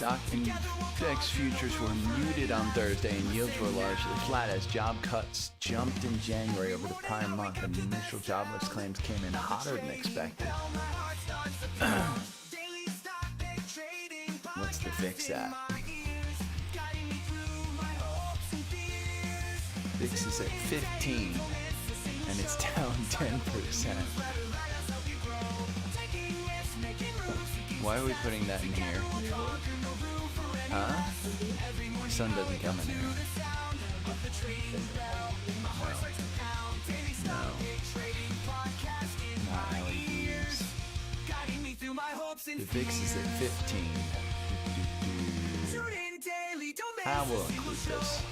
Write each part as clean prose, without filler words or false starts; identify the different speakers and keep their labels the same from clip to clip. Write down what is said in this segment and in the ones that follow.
Speaker 1: Stock index futures were muted on Thursday and yields were largely flat as job cuts jumped in January over the prior month and initial jobless claims came in hotter than expected. What's the VIX at? VIX is at 15 and it's down 10%. Why are we putting that in here? Huh? The sun doesn't come in here. No. Not LEDs. The VIX is at 15. I will include this.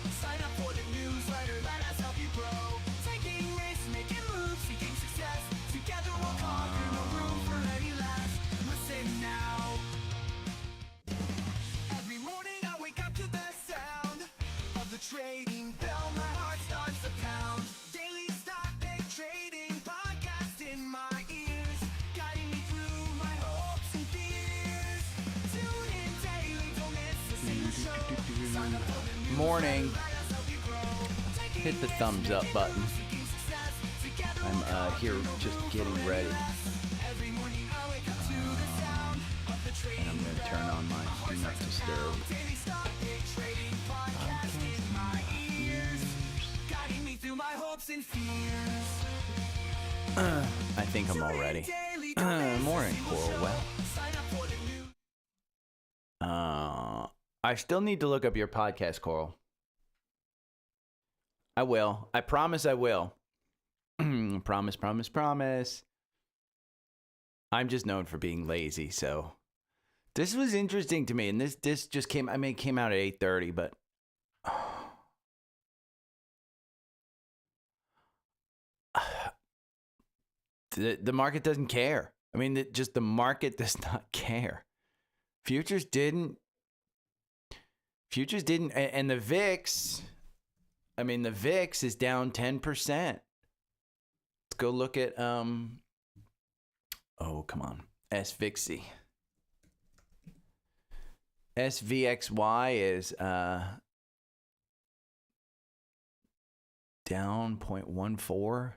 Speaker 2: Trading bell, my heart starts to pound. Daily stock day trading podcast in my ears, guiding me through my hopes and fears. Tune in daily, don't miss a single show. Sign up for the news.
Speaker 1: Morning. Hit the thumbs up button. I'm here just getting ready. And I'm going to turn on my do not disturb. I think I'm all ready. Morning, Coral. I still need to look up your podcast, Coral. I will. I promise I will. Promise, promise, promise. I'm just known for being lazy, so this was interesting to me, and this just came. I mean, it came out at 8:30, but the market doesn't care. I mean, the market does not care. Futures didn't, and the VIX. I mean, the VIX is down 10%. Let's go look at oh, come on, SVXY. SVXY is down 0.14.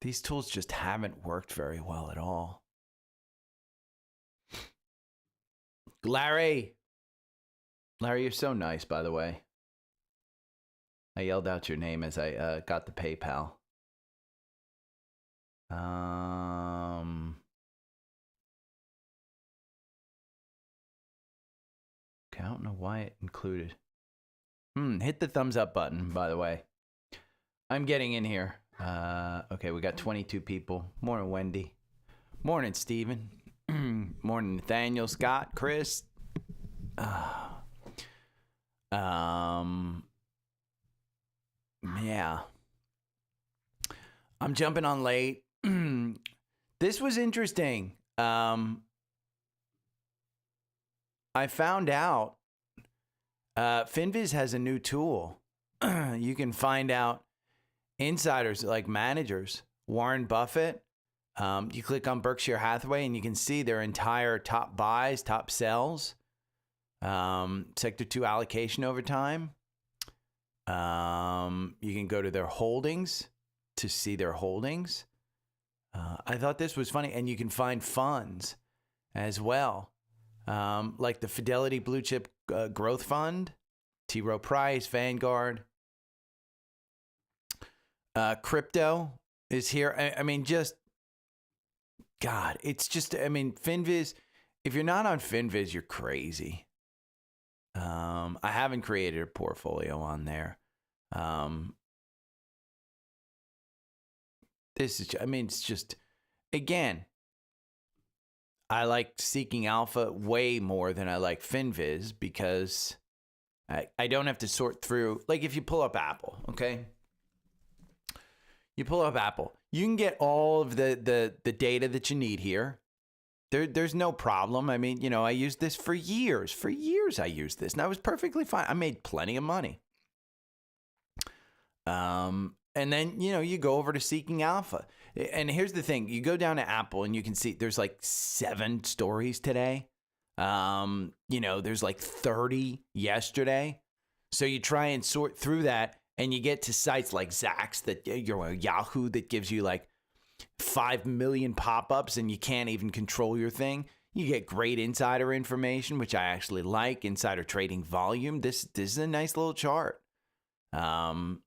Speaker 1: These tools just haven't worked very well at all. Larry, you're so nice, by the way. I yelled out your name as I got the PayPal. Okay, I don't know why it included. Hit the thumbs up button, by the way. I'm getting in here. Okay, we got 22 people. Morning, Wendy. Morning, Steven. Morning, Nathaniel, Scott, Chris. Yeah. I'm jumping on late. This was interesting. I found out FinViz has a new tool. You can find out insiders like managers. Warren Buffett. You click on Berkshire Hathaway and you can see their entire top buys, top sells, sector 2 allocation over time. You can go to their holdings to see their holdings. I thought this was funny, and you can find funds as well, like the Fidelity Blue Chip Growth Fund, T. Rowe Price, Vanguard. Crypto is here. I mean, just God, it's just, I mean, FinViz, if you're not on FinViz, you're crazy. I haven't created a portfolio on there. This is, I mean, it's just, again, I like Seeking Alpha way more than I like FinViz because I don't have to sort through, like if you pull up Apple, okay? You pull up Apple, you can get all of the data that you need here. There's no problem. I mean, you know, I used this for years. For years I used this, and I was perfectly fine. I made plenty of money. And then, you go over to Seeking Alpha. And here's the thing. You go down to Apple and you can see there's like 7 stories today. There's like 30 yesterday. So you try and sort through that and you get to sites like Zax, Yahoo, that gives you like 5 million pop-ups and you can't even control your thing. You get great insider information, which I actually like. Insider trading volume. This is a nice little chart. And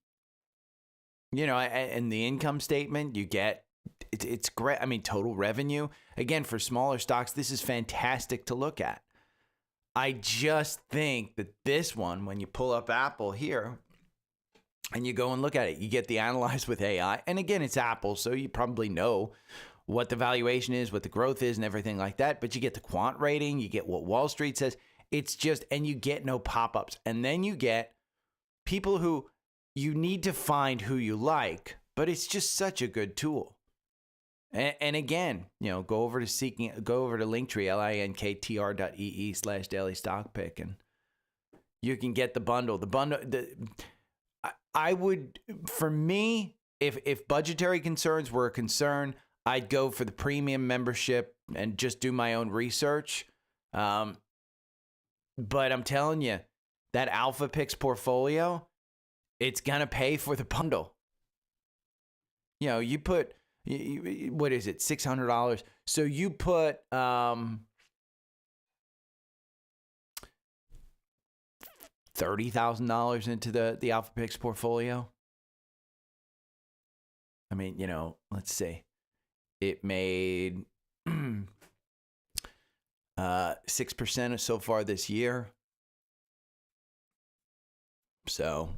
Speaker 1: the income statement, you get, it's great. I mean, total revenue. Again, for smaller stocks, this is fantastic to look at. I just think that this one, when you pull up Apple here and you go and look at it, you get the analyze with AI. And again, it's Apple, so you probably know what the valuation is, what the growth is, and everything like that. But you get the quant rating, you get what Wall Street says. It's just, and you get no pop-ups. And then you get people who you need to find who you like, but it's just such a good tool. And again, go over to Linktree, linktr.ee/daily stock pick, and you can get the bundle. I would, for me, if budgetary concerns were a concern, I'd go for the premium membership and just do my own research. But I'm telling you, that Alpha Picks portfolio, it's going to pay for the bundle. You put, what is it, $600. So you put $30,000 into the Alpha Picks portfolio. I mean, let's see. It made 6% so far this year. So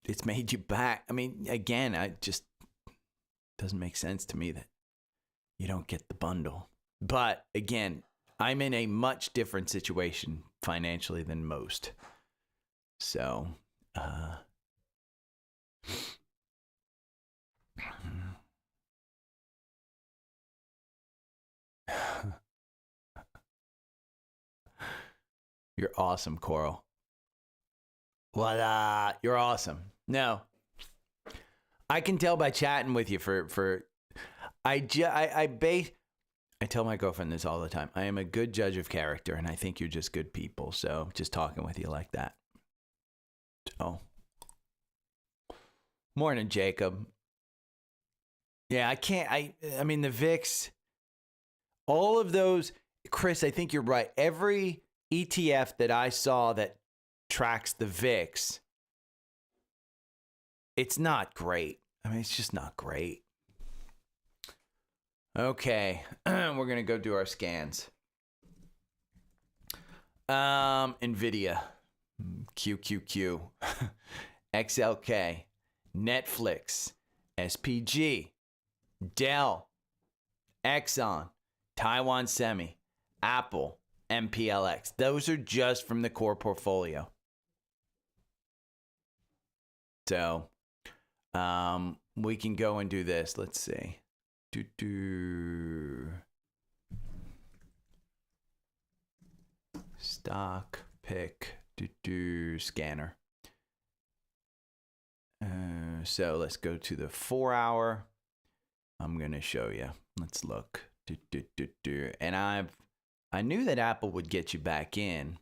Speaker 1: it's made you back. I mean, again, doesn't make sense to me that you don't get the bundle. But again, I'm in a much different situation financially than most. So, you're awesome, Coral. What? You're awesome. No, I can tell by chatting with you I tell my girlfriend this all the time. I am a good judge of character, and I think you're just good people. So just talking with you like that. Oh, morning, Jacob. Yeah, I mean, the VIX, all of those, Chris, I think you're right. Every ETF that I saw that tracks the VIX, it's not great. I mean, it's just not great. Okay, we're going to go do our scans. NVIDIA, QQQ, XLK, Netflix, SPG, Dell, Exxon, Taiwan Semi, Apple, MPLX. Those are just from the core portfolio. So, we can go and do this. Let's see. Stock pick scanner. So let's go to the 4 hour. I'm gonna show you. Let's look. And I knew that Apple would get you back in.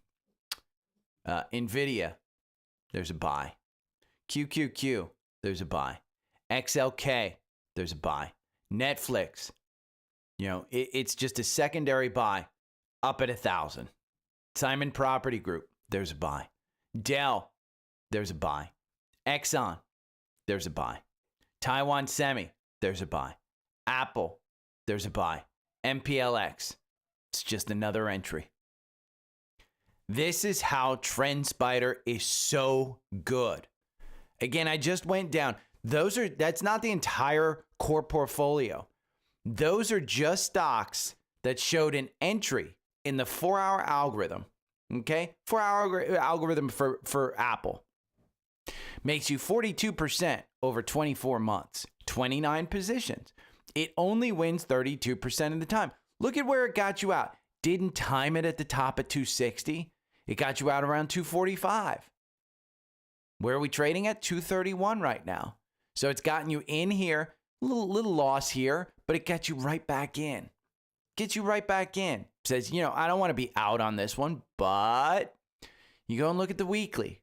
Speaker 1: NVIDIA, there's a buy. QQQ, there's a buy. XLK, there's a buy. Netflix, it's just a secondary buy up at 1,000. Simon Property Group, there's a buy. Dell, there's a buy. Exxon, there's a buy. Taiwan Semi, there's a buy. Apple, there's a buy. MPLX, it's just another entry. This is how Trendspider is so good. Again, I just went down. That's not the entire core portfolio. Those are just stocks that showed an entry in the 4 hour algorithm. Okay? 4 hour algorithm for Apple. Makes you 42% over 24 months. 29 positions. It only wins 32% of the time. Look at where it got you out. Didn't time it at the top at 260. It got you out around 245. Where are we trading at? 231 right now. So it's gotten you in here, little loss here, but it got you right back in. Gets you right back in. Says, I don't want to be out on this one, but you go and look at the weekly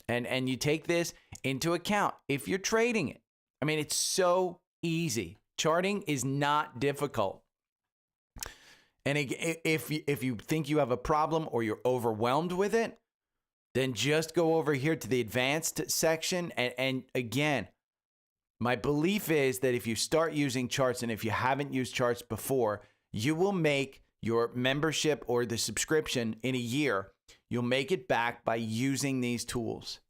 Speaker 1: and you take this into account if you're trading it. I mean, it's so easy. Charting is not difficult. And if you think you have a problem or you're overwhelmed with it, then just go over here to the advanced section. And again, my belief is that if you start using charts and if you haven't used charts before, you will make your membership or the subscription in a year. You'll make it back by using these tools.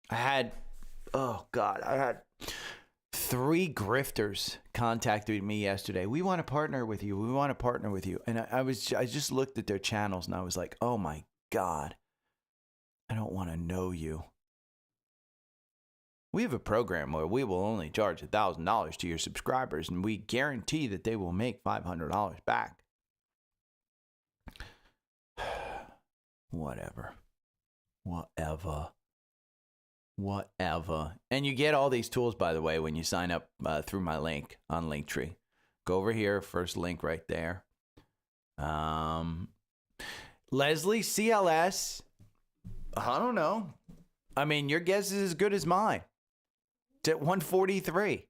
Speaker 1: I had 3 grifters contacted me yesterday. We want to partner with you. We want to partner with you. And I just looked at their channels and I was like, oh my God, I don't want to know you. We have a program where we will only charge $1,000 to your subscribers and we guarantee that they will make $500 back. Whatever. And you get all these tools, by the way, when you sign up through my link on Linktree. Go over here, first link right there. Leslie, CLS, I don't know. I mean, your guess is as good as mine. It's at 143.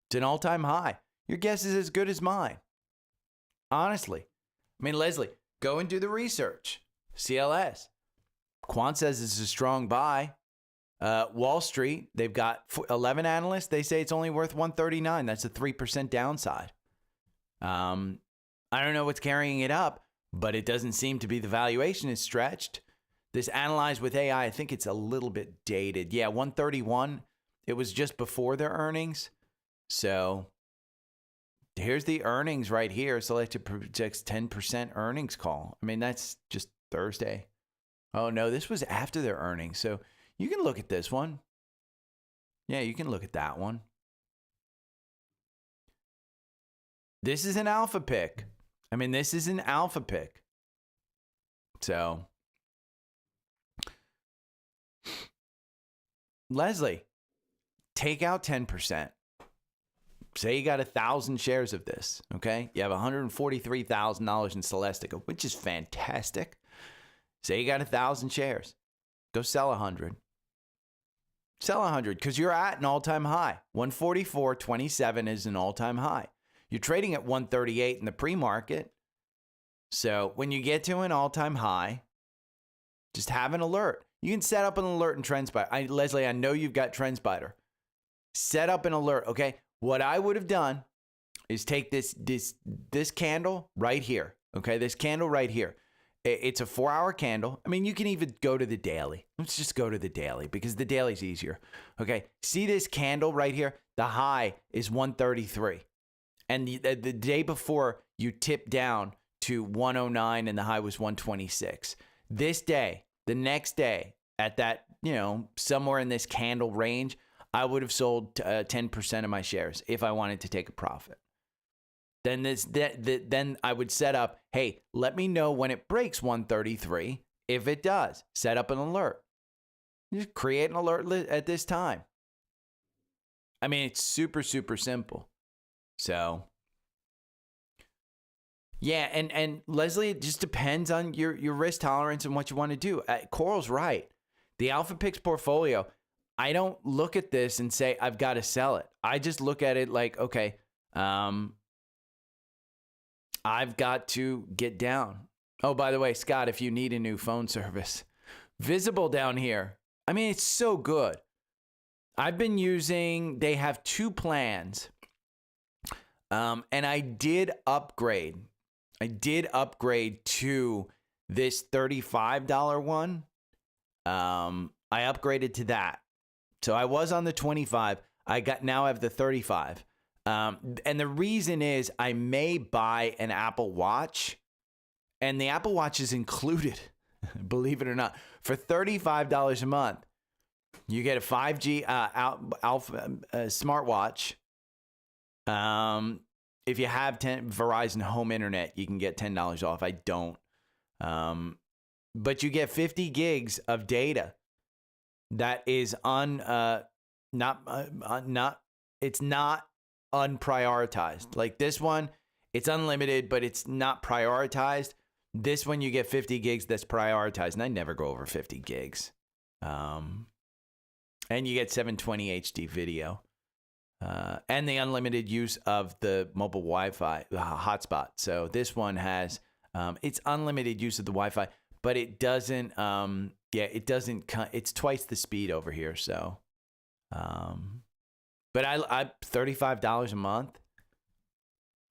Speaker 1: It's an all-time high. Your guess is as good as mine. Honestly. I mean, Leslie, go and do the research. CLS. Quant says it's a strong buy. Wall Street, they've got 11 analysts. They say it's only worth 139. That's a 3% downside. I don't know what's carrying it up, but it doesn't seem to be the valuation is stretched. This analyzed with AI, I think it's a little bit dated. Yeah, 131. It was just before their earnings. So here's the earnings right here. Selected projects 10% earnings call. I mean, that's just Thursday. Oh, no, this was after their earnings. So you can look at this one. Yeah, you can look at that one. This is an alpha pick. I mean, this is an alpha pick. So, Leslie, take out 10%. Say you got 1,000 shares of this, okay? You have $143,000 in Celestica, which is fantastic. Say you got 1,000 shares. Go sell 100. Sell 100 because you're at an all-time high. 144.27 is an all-time high. You're trading at 138 in the pre-market. So when you get to an all-time high, just have an alert. You can set up an alert in Trendspider. Leslie, I know you've got Trendspider. Set up an alert, okay? What I would have done is take this candle right here, okay? This candle right here. It's a 4-hour candle. I mean, you can even go to the daily. Let's just go to the daily because the daily's easier. Okay, see this candle right here? The high is 133. And the day before, you tipped down to 109 and the high was 126. This day, the next day, at that, somewhere in this candle range, I would have sold 10% of my shares if I wanted to take a profit. Then I would set up, hey, let me know when it breaks 133. If it does, set up an alert. Just create an alert at this time. I mean, it's super, super simple. So, yeah, and Leslie, it just depends on your risk tolerance and what you want to do. Coral's right. The Alpha Picks portfolio, I don't look at this and say, I've got to sell it. I just look at it like, okay, I've got to get down. Oh, by the way, Scott, if you need a new phone service, Visible down here. I mean, it's so good. I've been using, they have 2 plans. And I did upgrade. To this $35 one. I upgraded to that. So I was on the 25. Now I have the 35. And the reason is I may buy an Apple Watch, and the Apple Watch is included, believe it or not, for $35 a month. You get a 5G Alpha smartwatch. If you have Verizon Home Internet, you can get $10 off. I don't. But you get 50 gigs of data that is it's not unprioritized. Like this one, it's unlimited, but it's not prioritized. This one, you get 50 gigs that's prioritized, and I never go over 50 gigs. And you get 720 HD video. And the unlimited use of the mobile Wi-Fi hotspot. So this one has, it's unlimited use of the Wi-Fi, but it doesn't, it's twice the speed over here. So, but I $35 a month.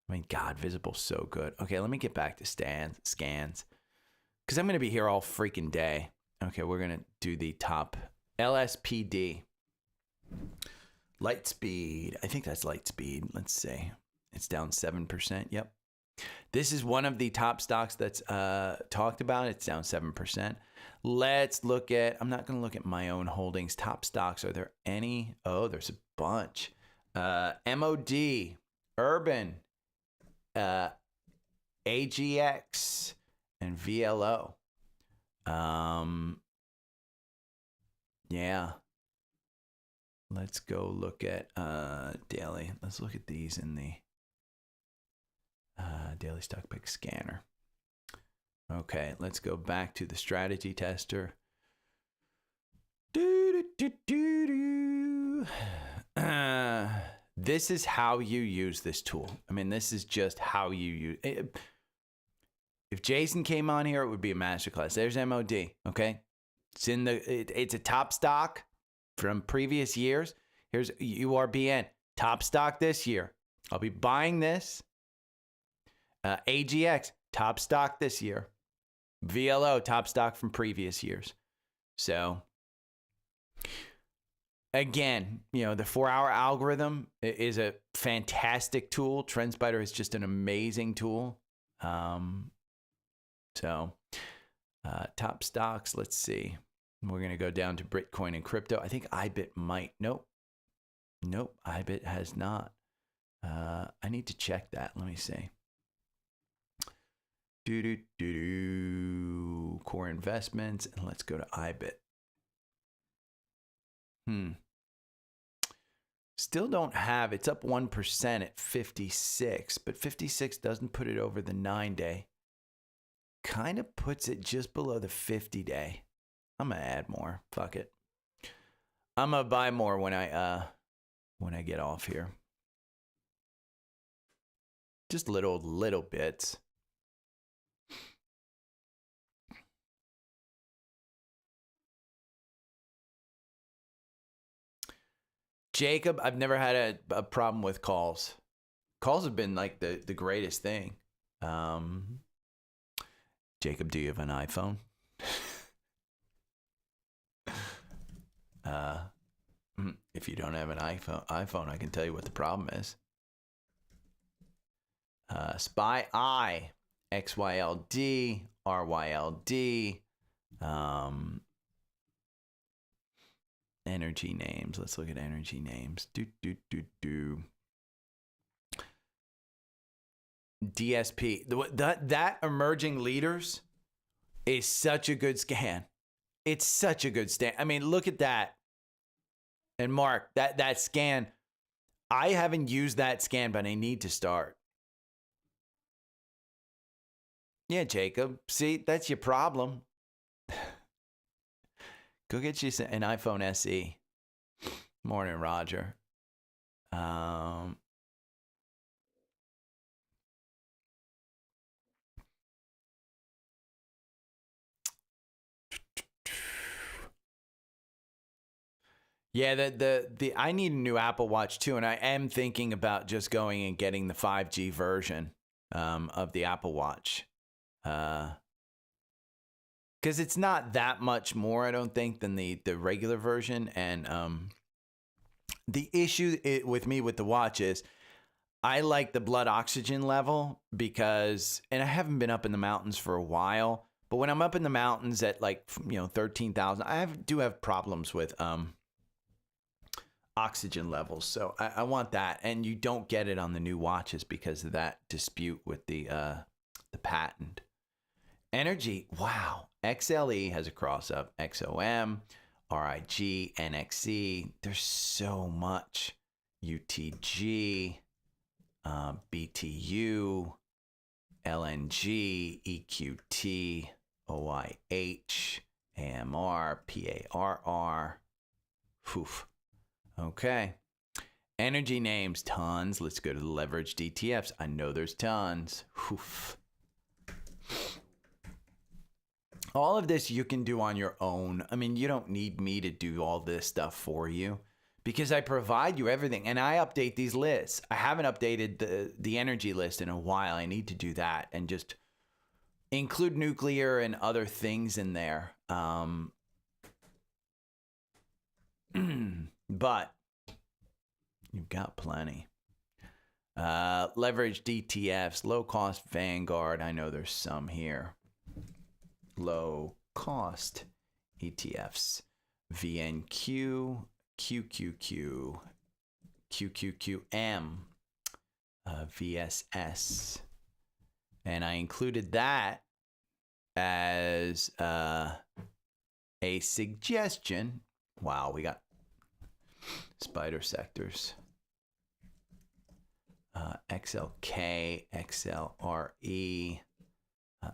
Speaker 1: I mean, God, Visible's so good. Okay, let me get back to scans, because I'm going to be here all freaking day. Okay, we're going to do the top LSPD. Light speed. I think that's light speed. Let's see. It's down 7%. Yep. This is one of the top stocks that's talked about. It's down 7%. Let's look at, I'm not going to look at my own holdings. Top stocks. Are there any? Oh, there's a bunch. MOD, Urban, AGX, and VLO. Yeah. Let's go look at daily. Let's look at these in the daily stock pick scanner. Okay, let's go back to the strategy tester. This is how you use this tool. I mean, this is just how you use it. If Jason came on here, it would be a masterclass. There's MOD, okay? It's in it's a top stock from previous years. Here's URBN, top stock this year. I'll be buying this. AGX, top stock this year. VLO, top stock from previous years. So, again, the 4-hour algorithm is a fantastic tool. Trendspider is just an amazing tool. Top stocks, let's see. We're going to go down to Bitcoin and crypto. I think IBIT might. Nope, IBIT has not. I need to check that. Let me see. Core investments, and let's go to IBIT. Still don't have, it's up 1% at 56, but 56 doesn't put it over the 9-day. Kind of puts it just below the 50-day. I'm gonna add more. Fuck it. I'm gonna buy more when I get off here. Just little bits. Jacob, I've never had a problem with calls. Calls have been like the greatest thing. Jacob, do you have an iPhone? If you don't have an iPhone, I can tell you what the problem is. SPY, XYLD, RYLD, energy names. Let's look at energy names. DSP. That emerging leaders is such a good scan. It's such a good scan. I mean, look at that. And Mark, that scan, I haven't used that scan, but I need to start. Yeah, Jacob. See, that's your problem. Go get you an iPhone SE. Morning, Roger. Yeah, the I need a new Apple Watch too, and I am thinking about just going and getting the 5G version of the Apple Watch, because it's not that much more, I don't think, than the regular version. And the issue with me with the watch is I like the blood oxygen level because, and I haven't been up in the mountains for a while, but when I'm up in the mountains at 13,000, I do have problems with oxygen levels. So I want that, and you don't get it on the new watches because of that dispute with the patent. Energy, wow. XLE has a cross up. XOM, RIG, NXE. There's so much. UTG, BTU, LNG, EQT, OIH, AMR, PARR. Oof. Okay. Energy names, tons. Let's go to the leveraged ETFs. I know there's tons. Oof. All of this you can do on your own. I mean, you don't need me to do all this stuff for you because I provide you everything and I update these lists. I haven't updated the energy list in a while. I need to do that and just include nuclear and other things in there. But you've got plenty. Leveraged ETFs, low cost Vanguard. I know there's some here. Low cost ETFs. VNQ, QQQ, QQQM, VSS. And I included that as a suggestion. Wow, we got spider sectors. XLK, XLRE,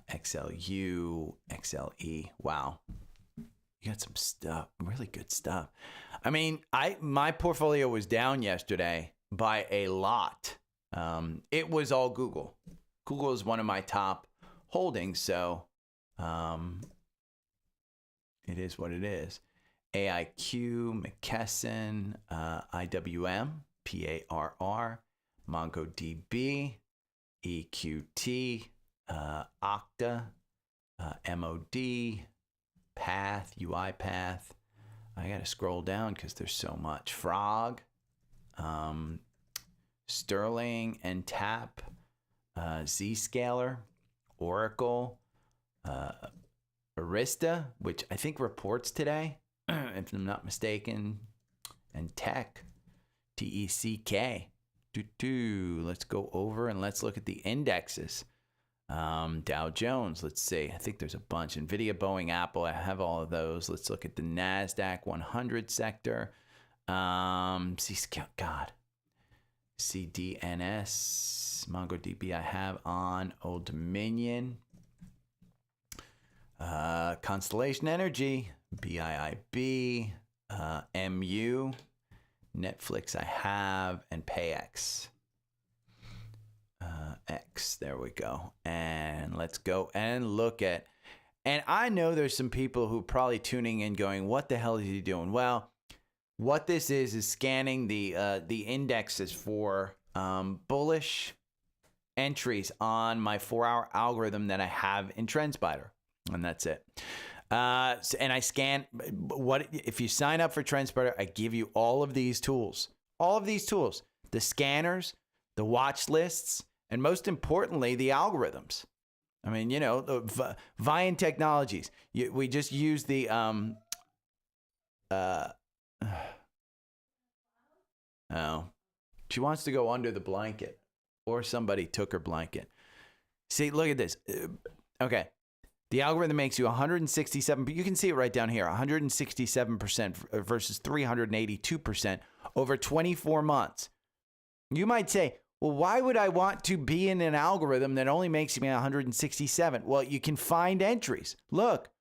Speaker 1: XLU, XLE. Wow. You got some stuff, really good stuff. I mean, my portfolio was down yesterday by a lot. It was all Google. Google is one of my top holdings, so it is what it is. AIQ, McKesson, IWM, PARR, MongoDB, EQT, Okta, MOD, Path, UiPath. I got to scroll down because there's so much. Frog, Sterling and Tap, Zscaler, Oracle, Arista, which I think reports today, if I'm not mistaken, and Tech, TECK. Let's go over and let's look at the indexes. Dow Jones, let's see. I think there's a bunch. NVIDIA, Boeing, Apple. I have all of those. Let's look at the NASDAQ 100 sector. God. CDNS, MongoDB I have on. Old Dominion. Constellation Energy, BIIB, MU, Netflix I have, and PayX. X, there we go. And let's go and look at, and I know there's some people who are probably tuning in going, what the hell is he doing? Well, what this is scanning the indexes for bullish entries on my 4-hour algorithm that I have in Trendspider. And that's it. And I scan what if you sign up for Trendspider, I give you all of these tools, the scanners, the watch lists, and most importantly, the algorithms. I mean, you know, the Viant Technologies. We just use the oh, she wants to go under the blanket, or somebody took her blanket. See, look at this. Okay. The algorithm makes you 167, but you can see it right down here, 167% versus 382% over 24 months. You might say, well, why would I want to be in an algorithm that only makes me 167? Well, you can find entries. Look,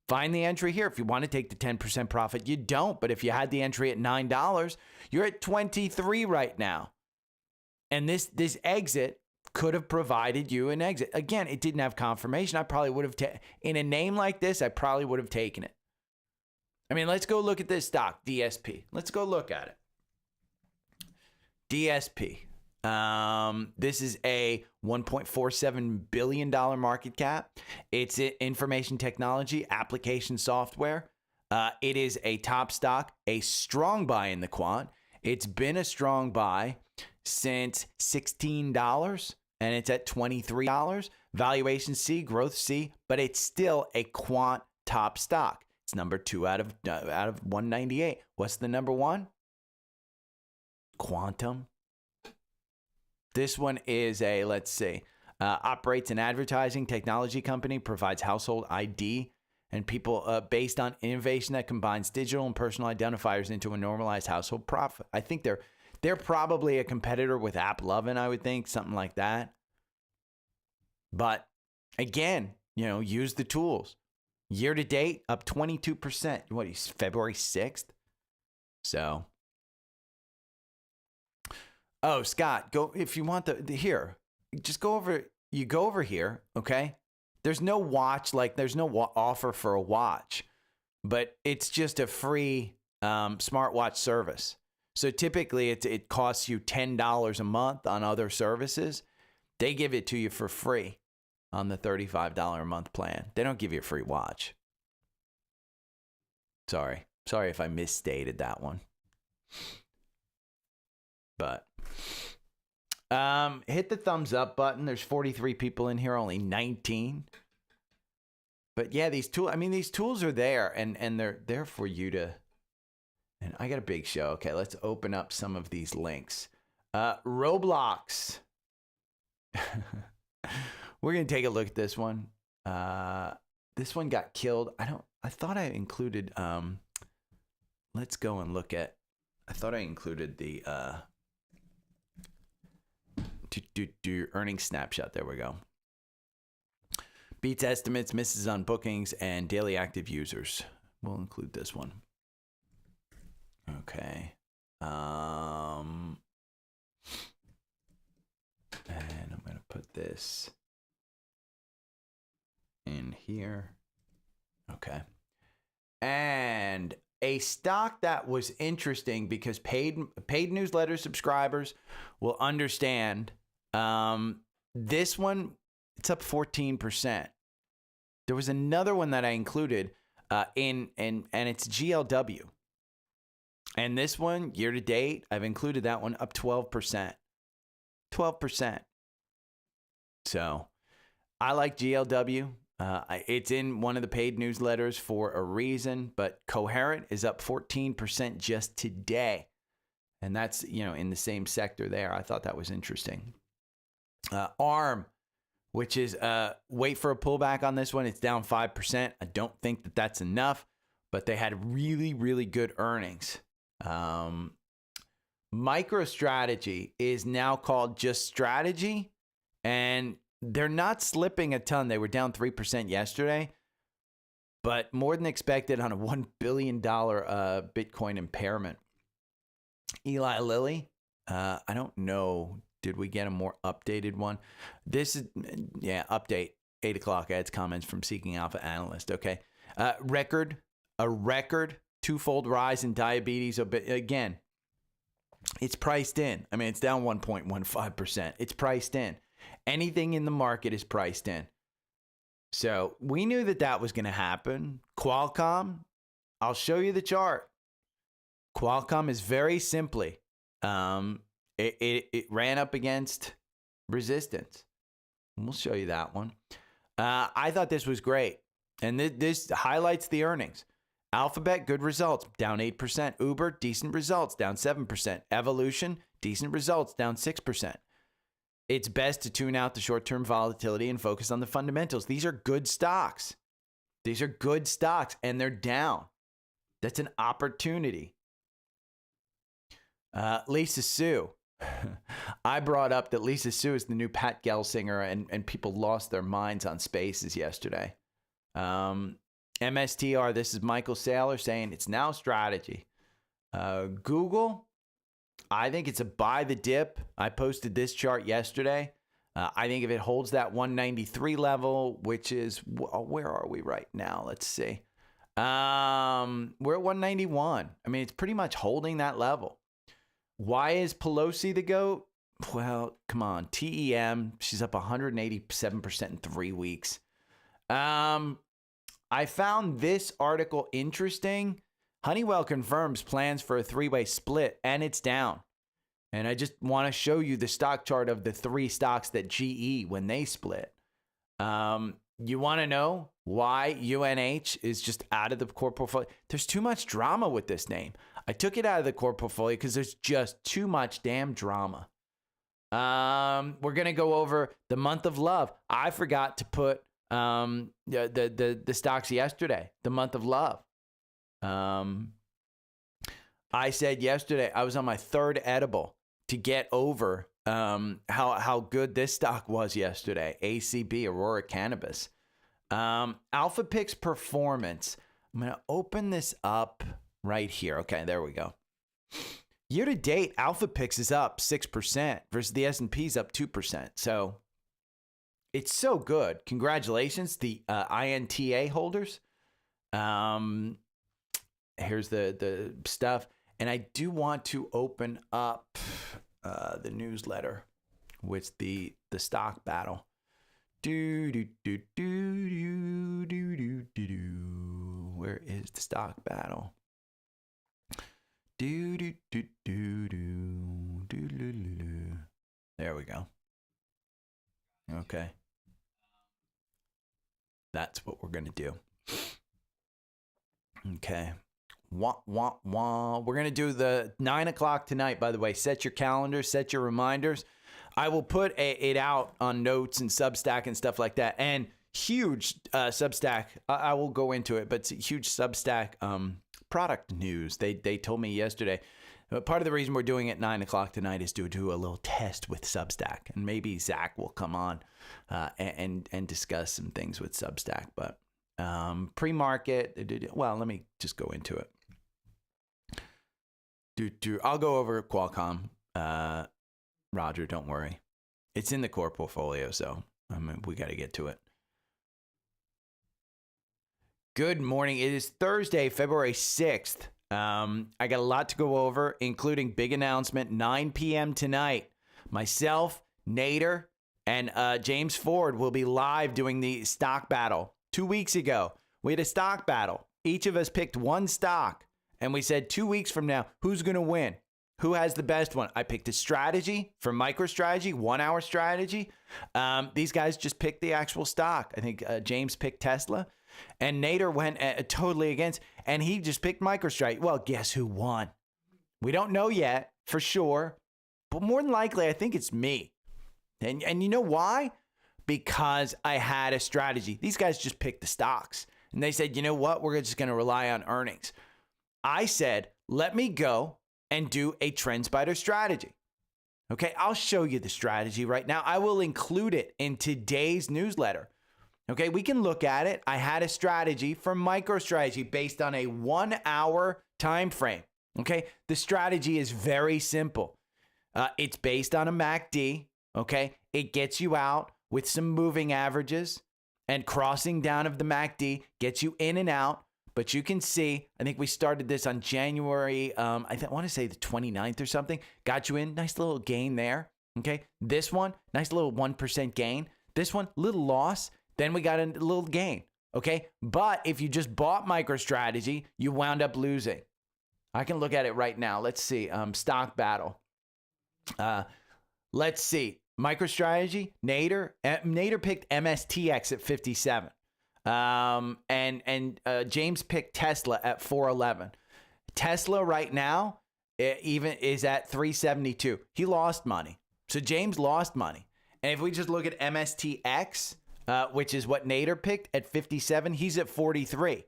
Speaker 1: find the entry here. If you want to take the 10% profit, you don't. But if you had the entry at $9, you're at 23 right now. And this exit could have provided you an exit. Again, it didn't have confirmation. I probably would have, in a name like this, I probably would have taken it. I mean, let's go look at this stock, DSP. Let's go look at it. DSP. This is a $1.47 billion market cap. It's information technology, application software. It is a top stock, a strong buy in the quant. It's been a strong buy since $16, and it's at $23. Valuation C, growth C, but it's still a quant top stock. It's number 2 out of 198. What's the number 1? Quantum. This one is a, let's see, operates an advertising technology company, provides household ID and people based on innovation that combines digital and personal identifiers into a normalized household profit. I think they're probably a competitor with AppLovin, I would think, something like that. But again, use the tools. Year to date, up 22%. What is February 6th? So, oh, Scott, go if you want the here. Just go over. You go over here, okay? There's no watch, there's no offer for a watch, but it's just a free smartwatch service. So typically it costs you $10 a month on other services. They give it to you for free on the $35 a month plan. They don't give you a free watch. Sorry if I misstated that one. But hit the thumbs up button. There's 43 people in here, only 19. But yeah, these tools are there and they're there for you to. And I got a big show. Okay, let's open up some of these links. Roblox. We're going to take a look at this one. This one got killed. I thought I included, let's go and look at, I thought I included the, do earnings snapshot. There we go. Beats estimates, misses on bookings, and daily active users. We'll include this one. Okay. And I'm going to put this in here. Okay. And a stock that was interesting because paid newsletter subscribers will understand. This one, it's up 14%. There was another one that I included and it's GLW. And this one, year to date, I've included that one up 12%. 12%. So I like GLW. It's in one of the paid newsletters for a reason, but Coherent is up 14% just today. And that's, in the same sector there. I thought that was interesting. ARM, which is, wait for a pullback on this one. It's down 5%. I don't think that that's enough, but they had really, really good earnings. MicroStrategy is now called just Strategy, and they're not slipping a ton. They were down 3% yesterday, but more than expected on a $1 billion Bitcoin impairment. Eli Lilly, I don't know. Did we get a more updated one? This is, update, 8 o'clock, ads comments from Seeking Alpha Analyst. Okay. A record twofold rise in diabetes. Again, it's priced in. I mean, it's down 1.15%. It's priced in. Anything in the market is priced in. So we knew that was going to happen. Qualcomm, I'll show you the chart. Qualcomm is very simply, it ran up against resistance. We'll show you that one. I thought this was great. And this highlights the earnings. Alphabet, good results, down 8%. Uber, decent results, down 7%. Evolution, decent results, down 6%. It's best to tune out the short-term volatility and focus on the fundamentals. These are good stocks. These are good stocks, and they're down. That's an opportunity. Lisa Su. I brought up that Lisa Su is the new Pat Gelsinger, and people lost their minds on Spaces yesterday. MSTR, this is Michael Saylor saying it's now Strategy. Google, I think it's a buy the dip. I posted this chart yesterday. I think if it holds that 193 level, which is, where are we right now? Let's see. We're at 191. I mean, it's pretty much holding that level. Why is Pelosi the GOAT? Well, come on. TEM, she's up 187% in 3 weeks. I found this article interesting. Honeywell confirms plans for a three-way split, and it's down. And I just want to show you the stock chart of the three stocks that GE, when they split. You want to know why UNH is just out of the core portfolio? There's too much drama with this name. I took it out of the core portfolio because there's just too much damn drama. We're going to go over the month of love. I forgot to put the stocks yesterday, the month of love. I said yesterday I was on my third edible to get over how good this stock was yesterday. ACB, Aurora Cannabis. Alpha Picks Performance. I'm going to open this up right here. Okay, there we go. Year to date, Alpha Picks is up 6% versus the S&P's up 2%. So it's so good. Congratulations, the INTA holders. Here's the stuff. And I do want to open up the newsletter with the stock battle. Where is the stock battle? There we go. Okay. That's what we're going to do. Okay. We're going to do the 9 o'clock tonight, by the way. Set your calendars, set your reminders. I will put it out on notes and Substack and stuff like that. And huge Substack, I will go into it, but it's a huge Substack product news. They told me yesterday. Part of the reason we're doing it 9 o'clock tonight is to do a little test with Substack. And maybe Zach will come on and discuss some things with Substack. But pre-market, well, let me just go into it. I'll go over Qualcomm. Roger, don't worry. It's in the core portfolio, so we got to get to it. Good morning. It is Thursday, February 6th. I got a lot to go over, including big announcement, 9 p.m. tonight. Myself, Nader, and James Ford will be live doing the stock battle. 2 weeks ago, we had a stock battle. Each of us picked one stock, and we said 2 weeks from now, who's going to win? Who has the best one? I picked a strategy for MicroStrategy, 1 hour strategy. These guys just picked the actual stock. I think James picked Tesla, and Nader went totally against, and he just picked MicroStrategy. Well, guess who won? We don't know yet for sure, but more than likely, I think it's me. And you know why? Because I had a strategy. These guys just picked the stocks, and they said, you know what? We're just going to rely on earnings. I said, let me go and do a Trendspider strategy. Okay, I'll show you the strategy right now. I will include it in today's newsletter. Okay, we can look at it. I had a strategy for MicroStrategy based on a 1 hour time frame. Okay, the strategy is very simple. It's based on a MACD. Okay, it gets you out with some moving averages, and crossing down of the MACD gets you in and out. But you can see, I think we started this on January, I want to say the 29th or something. Got you in, nice little gain there. Okay, this one, nice little 1% gain. This one, little loss. Then we got a little gain. Okay, but if you just bought MicroStrategy, you wound up losing. I can look at it right now. Let's see, stock battle. Let's see, MicroStrategy, Nader picked MSTX at 57. And James picked Tesla at 411. Tesla right now even is at 372. He lost money. So James lost money. And if we just look at MSTX, which is what Nader picked at 57, he's at 43.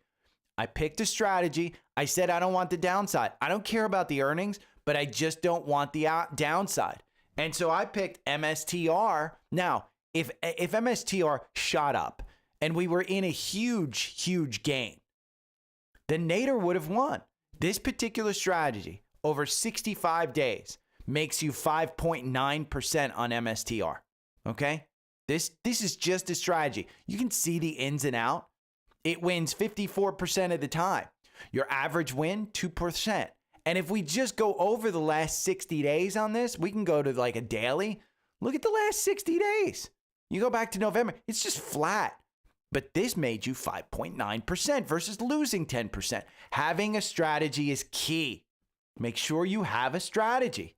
Speaker 1: I picked a strategy. I said I don't want the downside. I don't care about the earnings, but I just don't want the downside. And so I picked MSTR. Now, if MSTR shot up, and we were in a huge gain, then Nader would have won. This particular strategy over 65 days makes you 5.9% on MSTR. Okay? This is just a strategy. You can see the ins and out. It wins 54% of the time. Your average win, 2%. And if we just go over the last 60 days on this, we can go to like a daily. Look at the last 60 days. You go back to November, it's just flat. But this made you 5.9% versus losing 10%. Having a strategy is key. Make sure you have a strategy.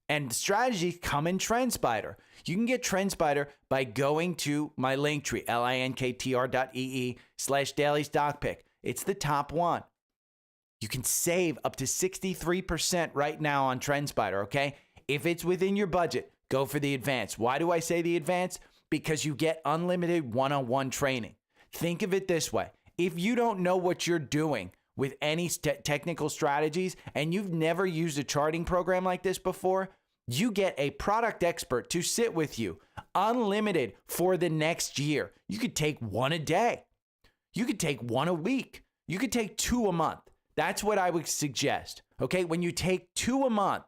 Speaker 1: And strategies come in Trendspider. You can get Trendspider by going to my link tree, linktr.ee/daily stock pick. It's the top one. You can save up to 63% right now on Trendspider, okay? If it's within your budget, go for the advanced. Why do I say the advanced? because you get unlimited one-on-one training. Think of it this way. If you don't know what you're doing with any technical strategies and you've never used a charting program like this before, you get a product expert to sit with you unlimited for the next year. You could take one a day. You could take one a week. You could take 2 a month. That's what I would suggest. Okay. When you take 2 a month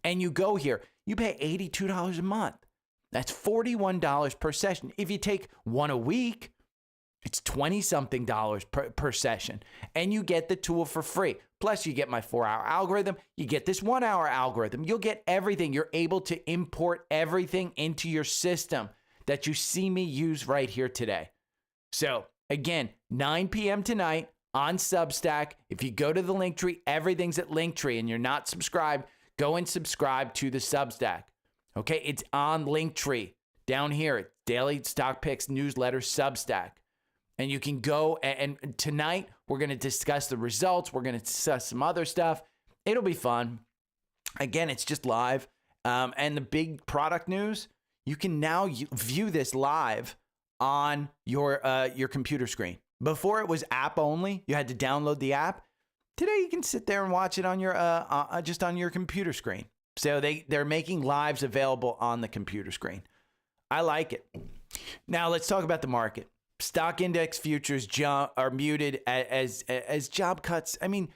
Speaker 1: and you go here, you pay $82 a month. That's $41 per session. If you take one a week, it's $20-something per session, and you get the tool for free. Plus, you get my 4-hour algorithm. You get this 1-hour algorithm. You'll get everything. You're able to import everything into your system that you see me use right here today. So, again, 9 p.m. tonight on Substack. If you go to the Linktree, everything's at Linktree, and you're not subscribed, go and subscribe to the Substack. Okay, it's on Linktree down here, Daily Stock Picks Newsletter Substack. And you can go, and tonight we're going to discuss the results. We're going to discuss some other stuff. It'll be fun. Again, it's just live. And the big product news, you can now view this live on your computer screen. Before it was app only. You had to download the app. Today you can sit there and watch it on your just on your computer screen. So they're making lives available on the computer screen. I like it. Now let's talk about the market. Stock index futures are muted as job cuts. I mean,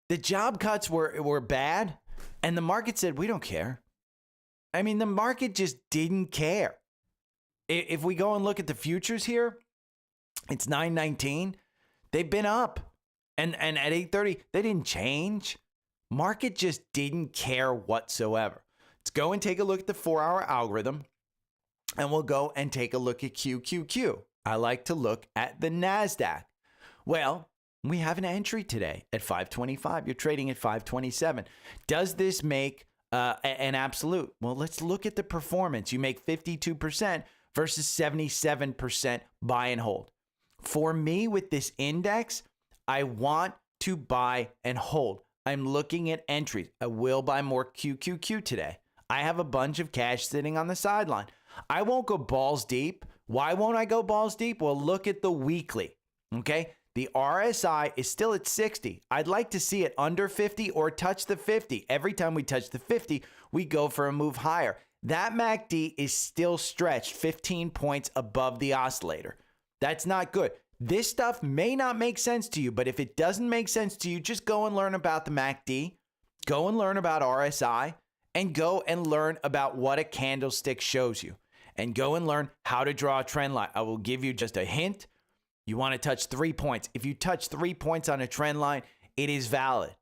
Speaker 1: the job cuts were bad, and the market said, we don't care. I mean, the market just didn't care. If we go and look at the futures here, it's 919. They've been up, and at 830, they didn't change. Market just didn't care whatsoever. Let's go and take a look at the 4-hour algorithm, and we'll go and take a look at QQQ. I like to look at the NASDAQ. Well, we have an entry today at 525. You're trading at 527. Does this make an absolute? Well, let's look at the performance. You make 52% versus 77% buy and hold. For me, with this index, I want to buy and hold. I'm looking at entries. I will buy more QQQ today. I have a bunch of cash sitting on the sideline. I won't go balls deep. Why won't I go balls deep? Well, look at the weekly, okay? The RSI is still at 60. I'd like to see it under 50 or touch the 50. Every time we touch the 50, we go for a move higher. That MACD is still stretched 15 points above the oscillator. That's not good. This stuff may not make sense to you, but if it doesn't make sense to you, just go and learn about the MACD, go and learn about RSI, and go and learn about what a candlestick shows you. And go and learn how to draw a trend line. I will give you just a hint. You want to touch 3 points. If you touch 3 points on a trend line, it is valid.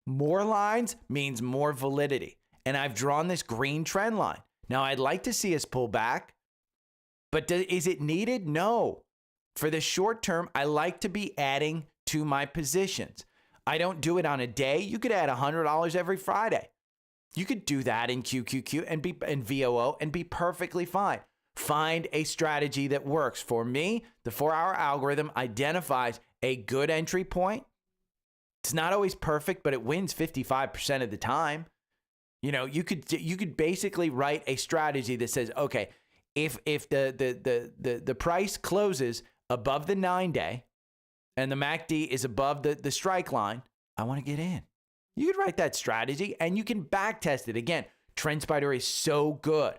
Speaker 1: More lines means more validity. And I've drawn this green trend line. Now, I'd like to see us pull back, but is it needed? No. For the short term, I like to be adding to my positions. I don't do it on a day. You could add $100 every Friday. You could do that in QQQ and VOO and be perfectly fine. Find a strategy that works. For me, the 4-hour algorithm identifies a good entry point. It's not always perfect, but it wins 55% of the time. You know, you could basically write a strategy that says, okay, if the price closes above the 9-day and the MACD is above the strike line, I want to get in. You could write that strategy and you can back test it. Again, Trendspider is so good.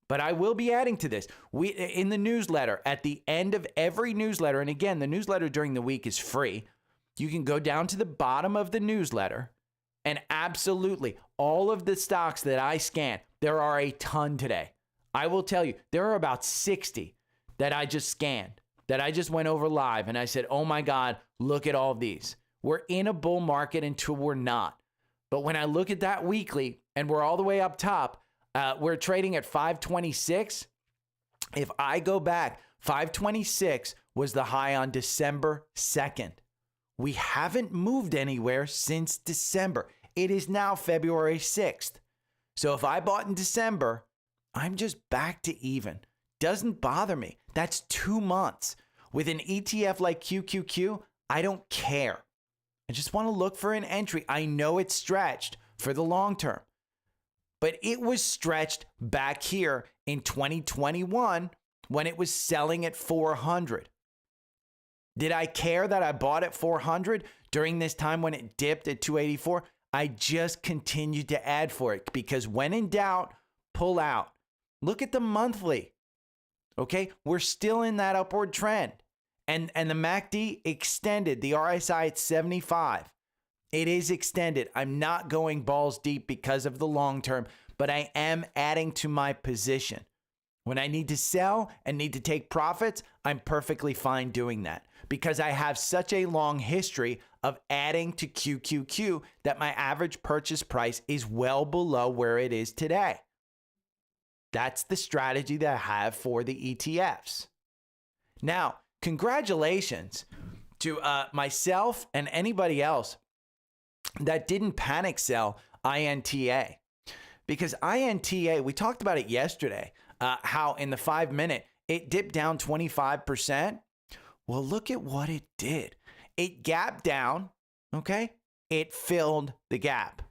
Speaker 1: But I will be adding to this. In the newsletter, at the end of every newsletter, and again, the newsletter during the week is free. You can go down to the bottom of the newsletter and absolutely all of the stocks that I scan, there are a ton today. I will tell you, there are about 60 that I just scanned, that I just went over live and I said, oh my God, look at all these. We're in a bull market until we're not. But when I look at that weekly and we're all the way up top, we're trading at 526. If I go back, 526 was the high on December 2nd. We haven't moved anywhere since December. It is now February 6th. So if I bought in December, I'm just back to even. Doesn't bother me. That's 2 months. With an ETF like QQQ, I don't care. I just want to look for an entry. I know it's stretched for the long term, but it was stretched back here in 2021 when it was selling at 400. Did I care that I bought at 400 during this time when it dipped at 284? I just continued to add for it because when in doubt, pull out. Look at the monthly. Okay, we're still in that upward trend. And the MACD extended, the RSI at 75. It is extended. I'm not going balls deep because of the long term, but I am adding to my position. When I need to sell and need to take profits, I'm perfectly fine doing that because I have such a long history of adding to QQQ that my average purchase price is well below where it is today. That's the strategy that I have for the ETFs. Now, congratulations to myself and anybody else that didn't panic sell INTA. Because INTA, we talked about it yesterday, how in the 5-minute, it dipped down 25%. Well, look at what it did. It gapped down, okay? It filled the gap.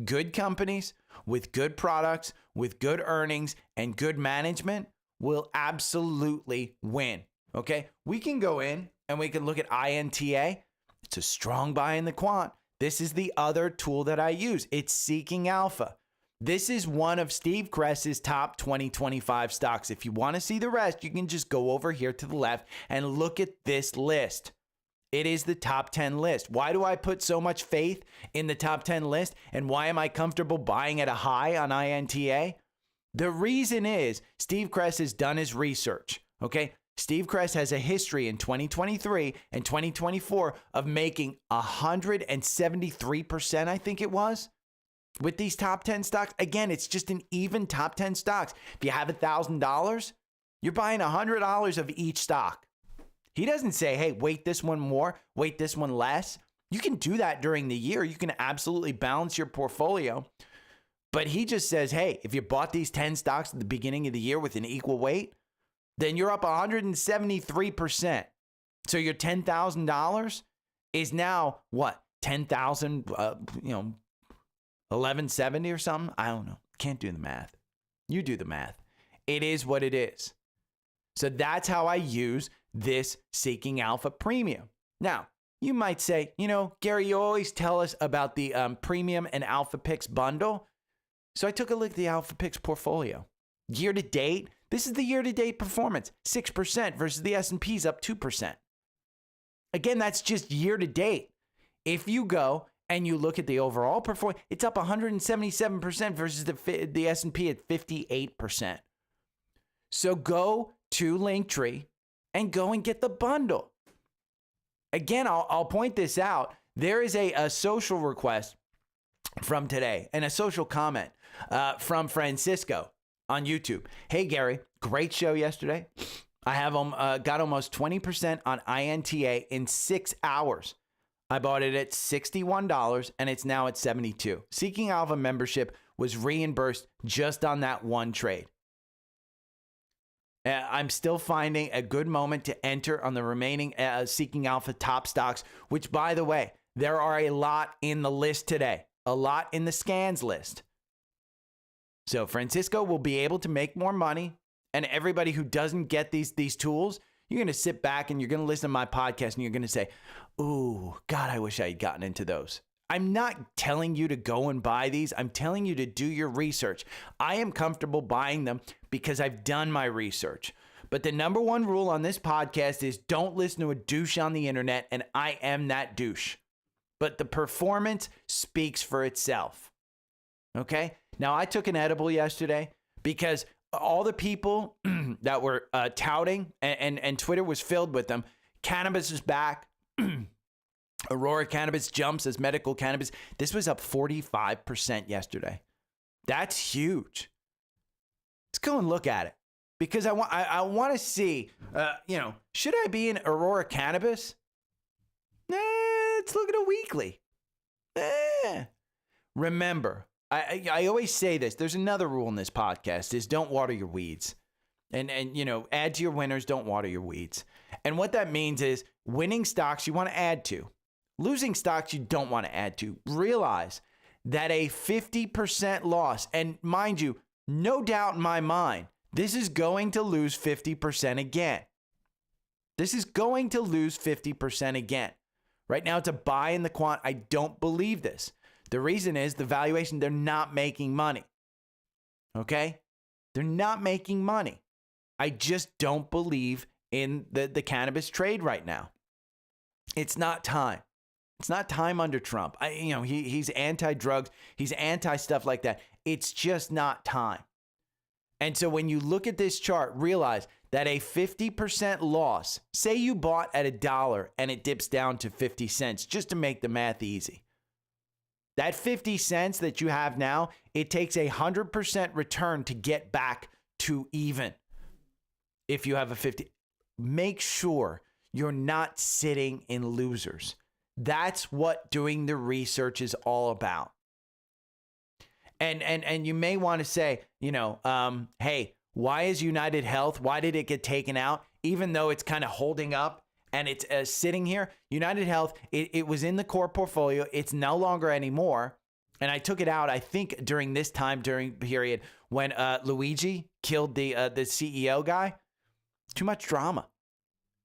Speaker 1: Good companies with good products, with good earnings and good management will absolutely win. Okay, we can go in and we can look at INTA. It's a strong buy in the quant. This is the other tool that I use. It's Seeking Alpha. This is one of Steve Kress's top 2025 stocks. If you want to see the rest, you can just go over here to the left and look at this list. It is the top 10 list. Why do I put so much faith in the top 10 list? And why am I comfortable buying at a high on INTA? The reason is Steve Kress has done his research. Okay, Steve Kress has a history in 2023 and 2024 of making 173%, I think it was, with these top 10 stocks. Again, it's just an even top 10 stocks. If you have $1,000, you're buying $100 of each stock. He doesn't say, hey, weight this one more, weight this one less. You can do that during the year. You can absolutely balance your portfolio. But he just says, hey, if you bought these 10 stocks at the beginning of the year with an equal weight, then you're up 173%. So your $10,000 is now what? 10,000, 1170 or something? I don't know. Can't do the math. You do the math. It is what it is. So that's how I use this Seeking Alpha Premium. Now, you might say, Gary, you always tell us about the Premium and Alpha Picks bundle. So I took a look at the Alpha Picks portfolio. Year to date, this is the year-to-date performance, 6% versus the S&P's up 2%. Again, that's just year-to-date. If you go and you look at the overall performance, it's up 177% versus the S&P at 58%. So go to Linktree and go and get the bundle. Again, I'll point this out. There is a social request from today and a social comment from Francisco on YouTube. Hey, Gary, great show yesterday. I have got almost 20% on INTA in 6 hours. I bought it at $61 and it's now at $72. Seeking Alpha membership was reimbursed just on that one trade. I'm still finding a good moment to enter on the remaining Seeking Alpha top stocks, which, by the way, there are a lot in the list today, a lot in the scans list. So Francisco will be able to make more money, and everybody who doesn't get these tools, you're going to sit back and you're going to listen to my podcast and you're going to say, ooh, God, I wish I had gotten into those. I'm not telling you to go and buy these. I'm telling you to do your research. I am comfortable buying them because I've done my research. But the number one rule on this podcast is don't listen to a douche on the internet, and I am that douche. But the performance speaks for itself. Okay? Now, I took an edible yesterday because all the people that were touting, and Twitter was filled with them, cannabis is back. Aurora Cannabis jumps as medical cannabis. This was up 45% yesterday. That's huge. Let's go and look at it because I want to see, should I be in Aurora Cannabis? Let's look at a weekly. Remember, I always say this. There's another rule in this podcast is don't water your weeds. And add to your winners, don't water your weeds. And what that means is winning stocks you want to add to. Losing stocks you don't want to add to. Realize that a 50% loss, and mind you, No doubt in my mind, this is going to lose 50% again. This is going to lose 50% again. Right now, it's a buy in the quant. I don't believe this. The reason is the valuation, they're not making money. Okay? They're not making money. I just don't believe in the cannabis trade right now. It's not time. It's not time under Trump. He's anti-drugs. He's anti-stuff like that. It's just not time. And so when you look at this chart, realize that a 50% loss, say you bought at $1 and it dips down to 50 cents, just to make the math easy. That 50 cents that you have now, it takes 100% return to get back to even. If you have a 50, make sure you're not sitting in losers. That's what doing the research is all about. And you may want to say, hey, why is United Health, why did it get taken out? Even though it's kind of holding up and it's sitting here, United Health, it was in the core portfolio. It's no longer anymore. And I took it out, I think, during this time, during period when Luigi killed the CEO guy. Too much drama.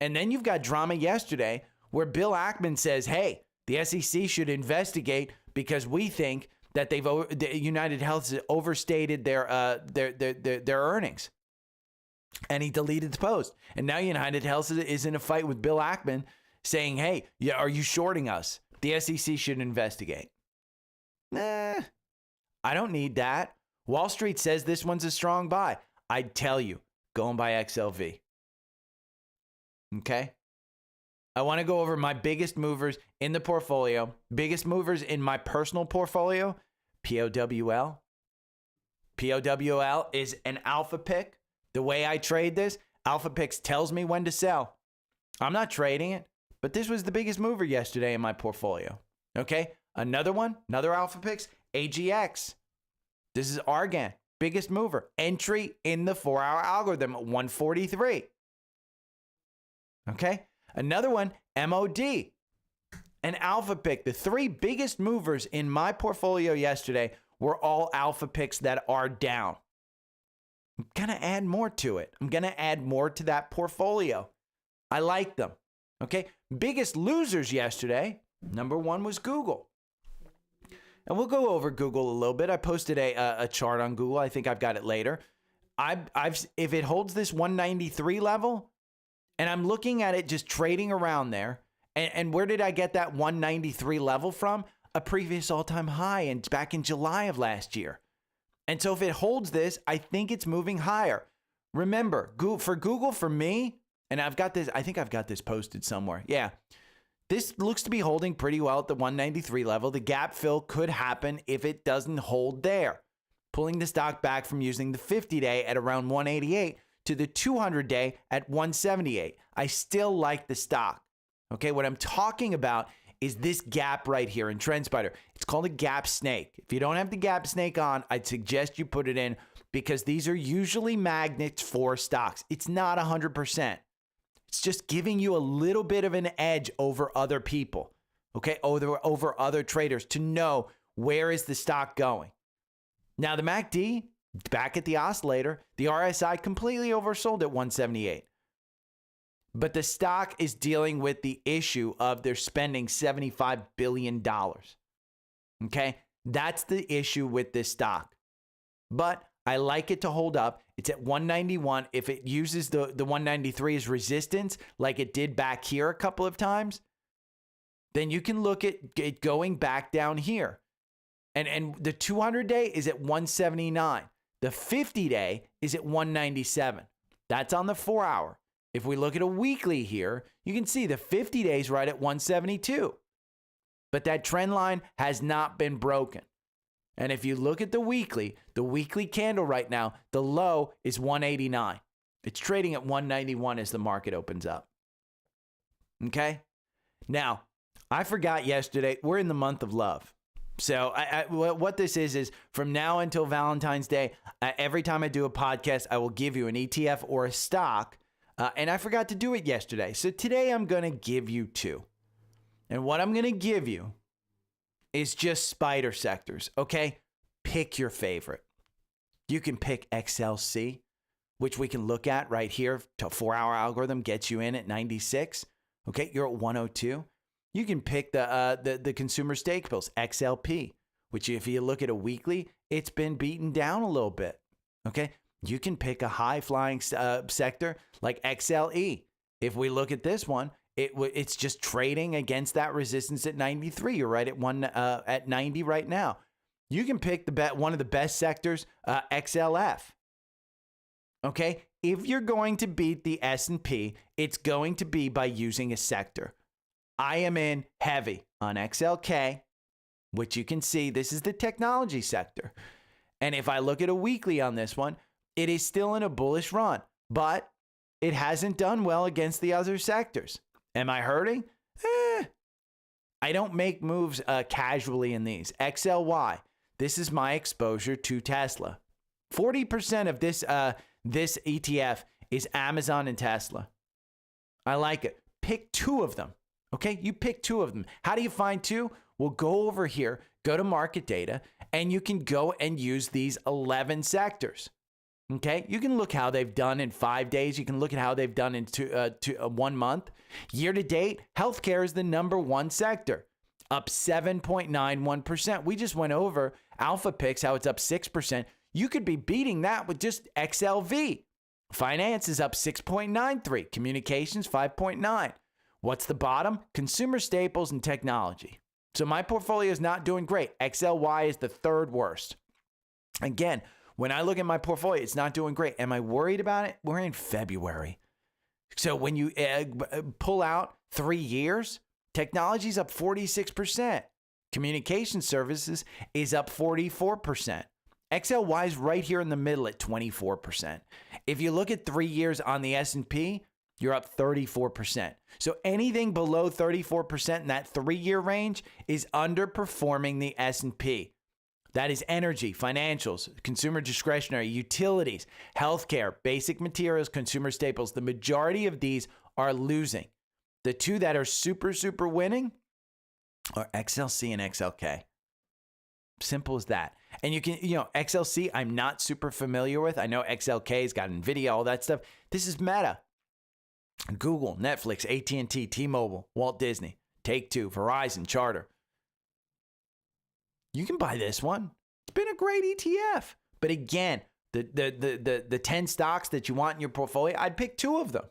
Speaker 1: And then you've got drama yesterday where Bill Ackman says, hey, the SEC should investigate because we think that United Health has overstated their earnings. And he deleted the post. And now United Health is in a fight with Bill Ackman saying, hey, are you shorting us? The SEC should investigate. I don't need that. Wall Street says this one's a strong buy. I'd tell you, go and buy XLV. Okay? I want to go over my biggest movers in the portfolio. Biggest movers in my personal portfolio, POWL. POWL is an alpha pick. The way I trade this, Alpha Picks tells me when to sell. I'm not trading it, but this was the biggest mover yesterday in my portfolio. Okay? Another one, another Alpha Picks, AGX. This is Argan, biggest mover. Entry in the 4-hour algorithm at 143. Okay? Another one, MOD, an Alpha Pick. The three biggest movers in my portfolio yesterday were all Alpha Picks that are down. I'm going to add more to it. I'm going to add more to that portfolio. I like them. Okay? Biggest losers yesterday, number one was Google. And we'll go over Google a little bit. I posted a chart on Google. I think I've got it later. If it holds this 193 level, and I'm looking at it just trading around there, and where did I get that 193 level from? A previous all-time high and back in July of last year. And so if it holds this, I think it's moving higher. Remember, for Google, for me, and I've got this, I think I've got this posted somewhere. Yeah. This looks to be holding pretty well at the 193 level. The gap fill could happen if it doesn't hold there. Pulling the stock back from using the 50-day at around 188 to the 200-day at 178. I still like the stock. Okay, what I'm talking about is this gap right here in Trendspider. It's called a gap snake. If you don't have the gap snake on, I'd suggest you put it in because these are usually magnets for stocks. It's not 100%. It's just giving you a little bit of an edge over other people, okay, over other traders to know where is the stock going. Now, the MACD, back at the oscillator, the RSI completely oversold at 178. But the stock is dealing with the issue of they're spending $75 billion. Okay? That's the issue with this stock. But I like it to hold up. It's at 191. If it uses the 193 as resistance, like it did back here a couple of times, then you can look at it going back down here. And the 200-day is at 179. The 50-day is at 197. That's on the 4-hour. If we look at a weekly here, you can see the 50 days right at 172. But that trend line has not been broken. And if you look at the weekly candle right now, the low is 189. It's trading at 191 as the market opens up. Okay? Now, I forgot yesterday, we're in the month of love. So what this is from now until Valentine's Day, every time I do a podcast, I will give you an ETF or a stock. And I forgot to do it yesterday. So today I'm going to give you two. And what I'm going to give you is just spider sectors, okay? Pick your favorite. You can pick XLC, which we can look at right here. To 4-hour algorithm gets you in at 96. Okay, you're at 102. You can pick the consumer staples, XLP, which if you look at a weekly, it's been beaten down a little bit. Okay, you can pick a high-flying sector like XLE. If we look at this one, it's just trading against that resistance at 93. You're right at 90 right now. You can pick one of the best sectors, XLF. Okay, if you're going to beat the S&P, it's going to be by using a sector. I am in heavy on XLK, which you can see this is the technology sector. And if I look at a weekly on this one, it is still in a bullish run, but it hasn't done well against the other sectors. Am I hurting? I don't make moves casually in these. XLY, this is my exposure to Tesla. 40% of this ETF is Amazon and Tesla. I like it. Pick two of them. Okay, you pick two of them. How do you find two? Well, go over here, go to market data, and you can go and use these 11 sectors. Okay, you can look how they've done in 5 days. You can look at how they've done in 1 month. Year to date, healthcare is the #1 sector, up 7.91%. We just went over Alpha Picks, how it's up 6%. You could be beating that with just XLV. Finance is up 6.93. Communications, 5.9. What's the bottom? Consumer staples and technology. So my portfolio is not doing great. XLY is the third worst. Again, when I look at my portfolio, it's not doing great. Am I worried about it? We're in February. So when you pull out 3 years, technology is up 46%. Communication services is up 44%. XLY is right here in the middle at 24%. If you look at 3 years on the S&P, you're up 34%. So anything below 34% in that 3-year range is underperforming the S&P. That is energy, financials, consumer discretionary, utilities, healthcare, basic materials, consumer staples. The majority of these are losing. The two that are super winning are XLC and XLK. Simple as that. And you can, XLC, I'm not super familiar with. I know XLK's got NVIDIA, all that stuff. This is Meta. Google, Netflix, AT&T, T-Mobile, Walt Disney, Take-Two, Verizon, Charter. You can buy this one. It's been a great ETF. But again, the 10 stocks that you want in your portfolio, I'd pick two of them.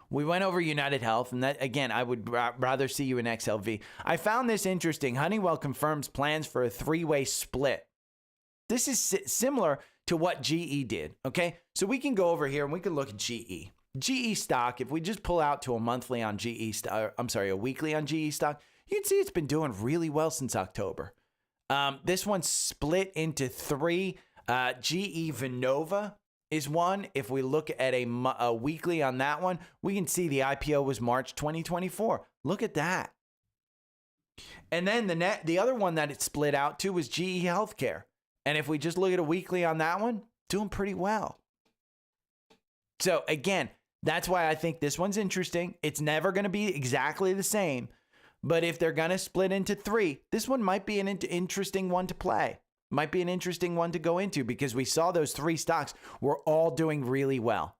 Speaker 1: We went over United Health, and that, again, I would rather see you in XLV. I found this interesting. Honeywell confirms plans for a 3-way split. This is similar to what GE did, okay? So we can go over here and we can look at GE. GE stock, if we just pull out to a monthly on GE stock, a weekly on GE stock, you can see it's been doing really well since October. This one's split into 3. GE Vernova is one. If we look at a weekly on that one, we can see the IPO was March 2024. Look at that. And then the other one that it split out to was GE Healthcare. And if we just look at a weekly on that one, doing pretty well. So again, that's why I think this one's interesting. It's never going to be exactly the same. But if they're going to split into 3, this one might be an interesting one to play. Might be an interesting one to go into because we saw those 3 stocks were all doing really well.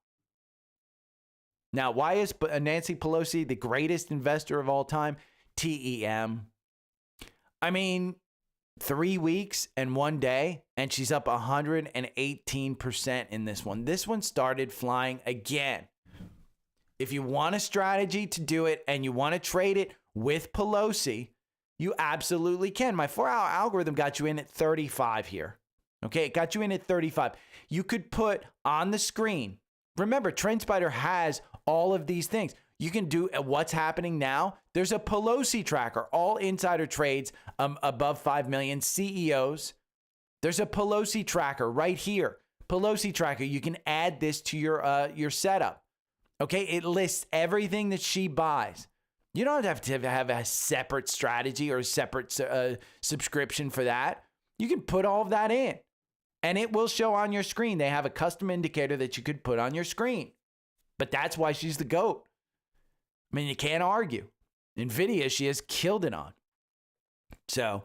Speaker 1: Now, why is Nancy Pelosi the greatest investor of all time? TEM. I mean, 3 weeks and 1 day, and she's up 118% in this one. This one started flying again. If you want a strategy to do it and you want to trade it with Pelosi, you absolutely can. My 4-hour algorithm got you in at 35 here. Okay, it got you in at 35. You could put on the screen. Remember, Trendspider has all of these things. You can do what's happening now. There's a Pelosi tracker, all insider trades above 5 million, CEOs. There's a Pelosi tracker right here. Pelosi tracker, you can add this to your setup. Okay, it lists everything that she buys. You don't have to have a separate strategy or a separate subscription for that. You can put all of that in, and it will show on your screen. They have a custom indicator that you could put on your screen. But that's why she's the GOAT. I mean, you can't argue. NVIDIA, she has killed it on. So,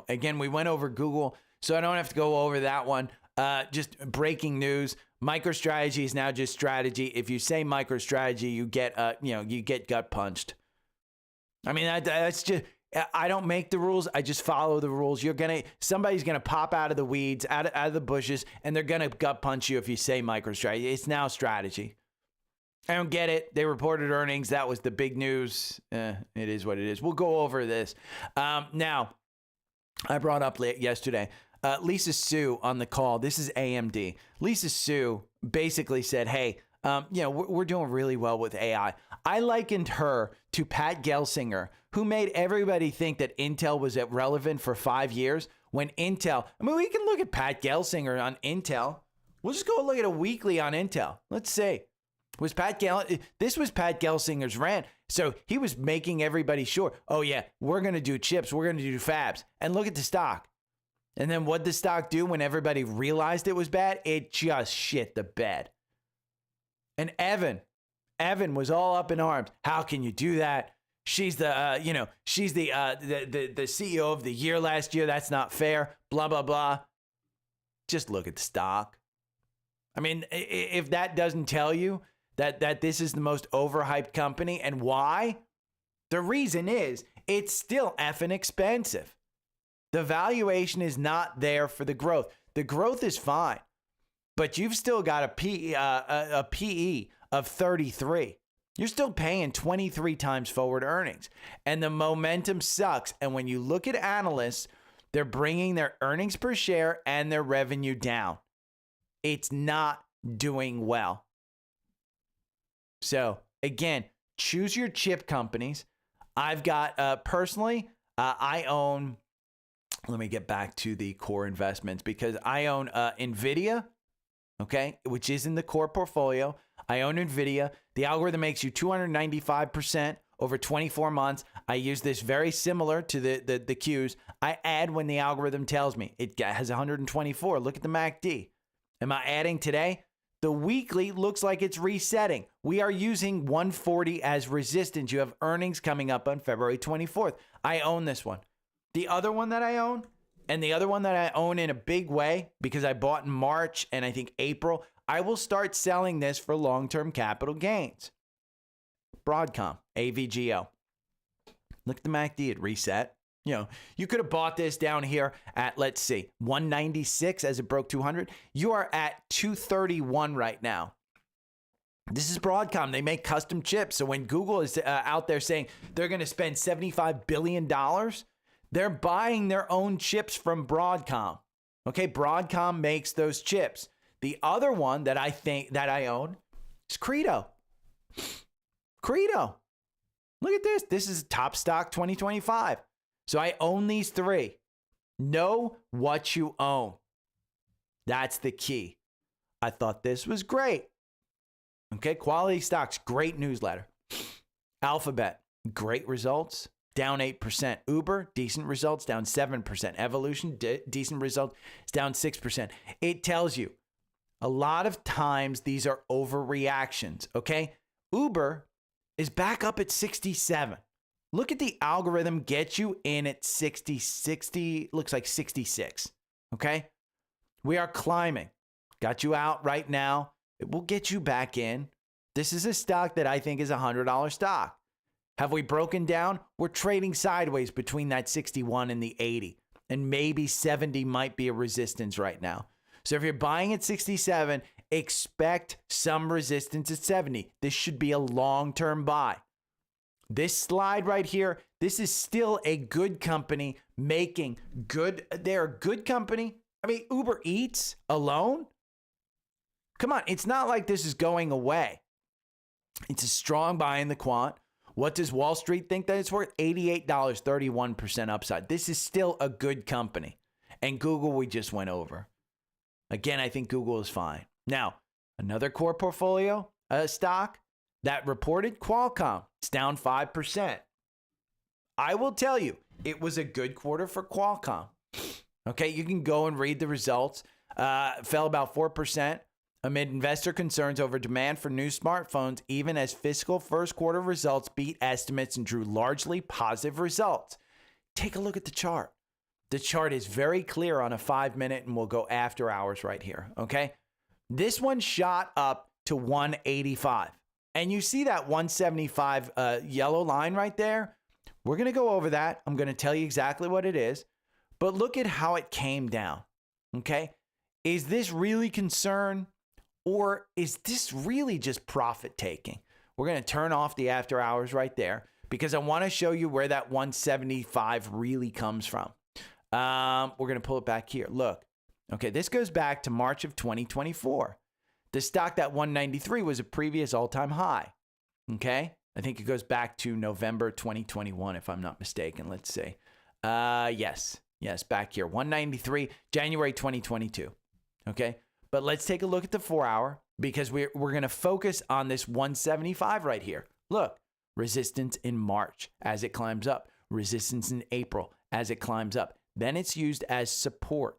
Speaker 1: again, we went over Google, so I don't have to go over that one. Just breaking news. MicroStrategy is now just strategy. If you say MicroStrategy, you get gut punched. I mean, that's just, I don't make the rules. I just follow the rules. Somebody's going to pop out of the weeds, out of the bushes, and they're going to gut punch you if you say MicroStrategy. It's now strategy. I don't get it. They reported earnings. That was the big news. It is what it is. We'll go over this. Now, I brought up yesterday, Lisa Su on the call. This is AMD. Lisa Su basically said, hey, we're doing really well with AI. I likened her to Pat Gelsinger, who made everybody think that Intel was relevant for 5 years. When Intel, we can look at Pat Gelsinger on Intel. We'll just go look at a weekly on Intel. Let's see. This was Pat Gelsinger's rant. So he was making everybody sure, oh yeah, we're going to do chips. We're going to do fabs. And look at the stock. And then what did the stock do when everybody realized it was bad? It just shit the bed. And Evan was all up in arms. How can you do that? She's the, she's the CEO of the year last year. That's not fair. Blah, blah, blah. Just look at the stock. I mean, if that doesn't tell you that this is the most overhyped company and why, the reason is it's still effing expensive. The valuation is not there for the growth. The growth is fine, but you've still got a PE of 33. You're still paying 23 times forward earnings, and the momentum sucks. And when you look at analysts, they're bringing their earnings per share and their revenue down. It's not doing well. So again, choose your chip companies. I've got personally, I own, let me get back to the core investments because I own NVIDIA, okay, which is in the core portfolio. I own NVIDIA. The algorithm makes you 295% over 24 months. I use this very similar to the Qs. I add when the algorithm tells me. It has 124. Look at the MACD. Am I adding today? The weekly looks like it's resetting. We are using 140 as resistance. You have earnings coming up on February 24th. I own this one. The other one that I own, and the other one that I own in a big way because I bought in March and I think April, I will start selling this for long-term capital gains. Broadcom, AVGO. Look at the MACD, it reset. You could have bought this down here at, let's see, 196 as it broke 200. You are at 231 right now. This is Broadcom. They make custom chips. So when Google is out there saying they're going to spend $75 billion, they're buying their own chips from Broadcom. Okay, Broadcom makes those chips. The other one that I own is Credo. Credo. Look at this. This is Top Stock 2025. So I own these three. Know what you own. That's the key. I thought this was great. Okay, Quality Stocks, great newsletter. Alphabet, great results, down 8%. Uber, decent results, down 7%. Evolution, decent results, it's down 6%. It tells you a lot of times these are overreactions, okay? Uber is back up at 67. Look at the algorithm get you in at 60, looks like 66, okay? We are climbing. Got you out right now. It will get you back in. This is a stock that I think is a $100 stock. Have we broken down? We're trading sideways between that 61 and the 80, and maybe 70 might be a resistance right now. So if you're buying at 67, expect some resistance at 70. This should be a long-term buy. This slide right here, this is still a good company making good. They're a good company. I mean, Uber Eats alone? Come on, it's not like this is going away. It's a strong buy in the quant. What does Wall Street think that it's worth? $88, 31% upside. This is still a good company. And Google, we just went over. Again, I think Google is fine. Now, another core portfolio stock that reported, Qualcomm. It's down 5%. I will tell you, it was a good quarter for Qualcomm. Okay, you can go and read the results. Fell about 4% amid investor concerns over demand for new smartphones, even as fiscal first quarter results beat estimates and drew largely positive results. Take a look at the chart. The chart is very clear on a 5-minute, and we'll go after hours right here, okay? This one shot up to 185. And you see that 175 yellow line right there? We're going to go over that. I'm going to tell you exactly what it is. But look at how it came down, okay? Is this really concern, or is this really just profit taking? We're going to turn off the after hours right there because I want to show you where that 175 really comes from. We're going to pull it back here. Look, okay, this goes back to March of 2024. The stock, that 193, was a previous all-time high, okay? I think it goes back to November 2021, if I'm not mistaken. Let's see. Yes, back here. 193, January 2022, okay? But let's take a look at the 4-hour because we're going to focus on this 175 right here. Look, resistance in March as it climbs up. Resistance in April as it climbs up. Then it's used as support.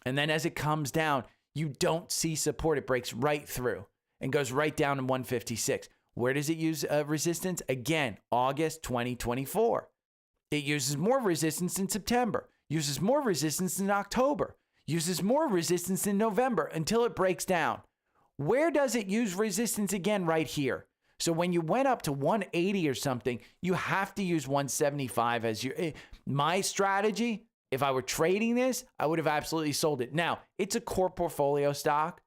Speaker 1: And then as it comes down, you don't see support. It breaks right through and goes right down to 156. Where does it use resistance? Again, August 2024. It uses more resistance in September, uses more resistance in October, uses more resistance in November until it breaks down. Where does it use resistance again? Right here. So when you went up to 180 or something, you have to use 175 as your, my strategy. If I were trading this, I would have absolutely sold it. Now, it's a core portfolio stock.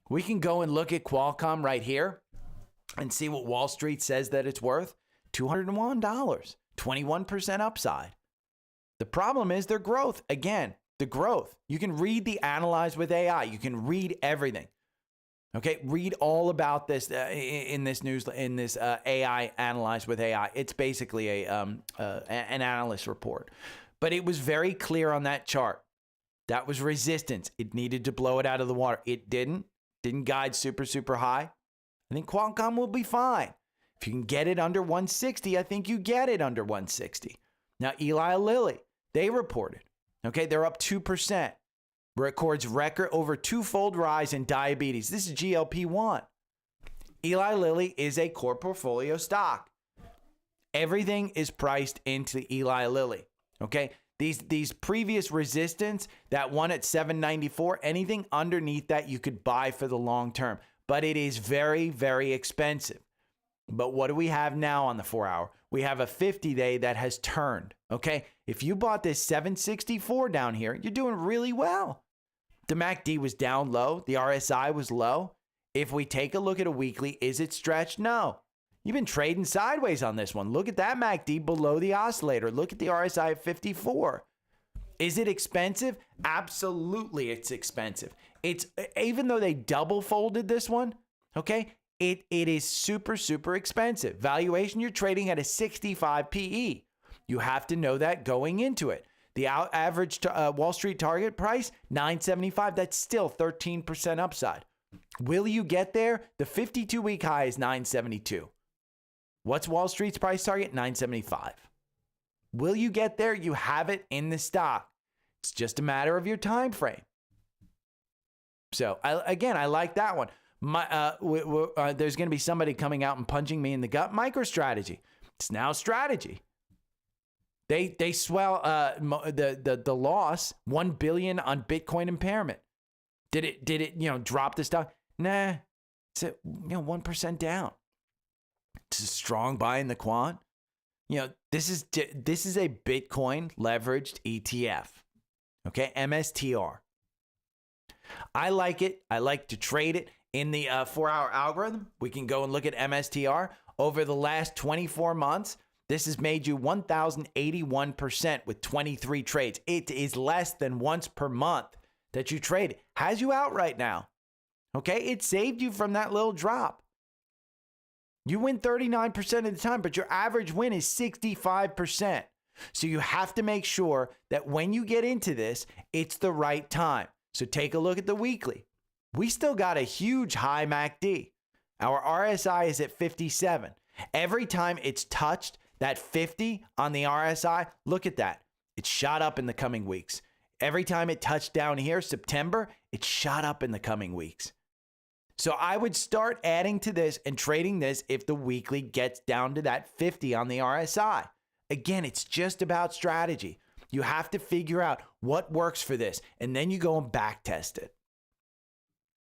Speaker 1: We can go and look at Qualcomm right here and see what Wall Street says that it's worth. $201, 21% upside. The problem is their growth. Again, the growth. You can read the Analyze with AI. You can read everything. Okay, read all about this in this news, in this AI Analyze with AI. It's basically an analyst report. But it was very clear on that chart. That was resistance. It needed to blow it out of the water. It didn't. Didn't guide super, super high. I think Qualcomm will be fine. If you can get it under 160, I think you get it under 160. Now, Eli Lilly, they reported. Okay, they're up 2%. Records record over 2-fold rise in diabetes. This is GLP-1. Eli Lilly is a core portfolio stock. Everything is priced into Eli Lilly. Okay, these previous resistance, that one at 794, anything underneath that you could buy for the long term. But it is very, very expensive. But what do we have now on the 4-hour? We have a 50-day that has turned. Okay, if you bought this 764 down here, you're doing really well. The MACD was down low. The RSI was low. If we take a look at a weekly, is it stretched? No. You've been trading sideways on this one. Look at that MACD below the oscillator. Look at the RSI at 54. Is it expensive? Absolutely, it's expensive. It's, even though they double folded this one, okay, it is super, super expensive. Valuation, you're trading at a 65 PE. You have to know that going into it. The average Wall Street target price, 975. That's still 13% upside. Will you get there? The 52-week high is 972. What's Wall Street's price target? 975. Will you get there? You have it in the stock. It's just a matter of your time frame. So, I like that one. There's going to be somebody coming out and punching me in the gut. MicroStrategy. It's now strategy. They swell the loss, $1 billion on Bitcoin impairment. Did it drop the stock? Nah. It's at 1% down. It's a strong buy in the quant. This is a Bitcoin leveraged ETF. Okay, MSTR. I like it. I like to trade it in the 4-hour algorithm. We can go and look at MSTR over the last 24 months. This has made you 1,081% with 23 trades. It is less than once per month that you trade. Has you out right now. Okay, it saved you from that little drop. You win 39% of the time, but your average win is 65%. So you have to make sure that when you get into this, it's the right time. So take a look at the weekly. We still got a huge high MACD. Our RSI is at 57. Every time it's touched that 50 on the RSI, look at that. It shot up in the coming weeks. Every time it touched down here, September, it shot up in the coming weeks. So I would start adding to this and trading this if the weekly gets down to that 50 on the RSI. Again, it's just about strategy. You have to figure out what works for this, and then you go and back test it.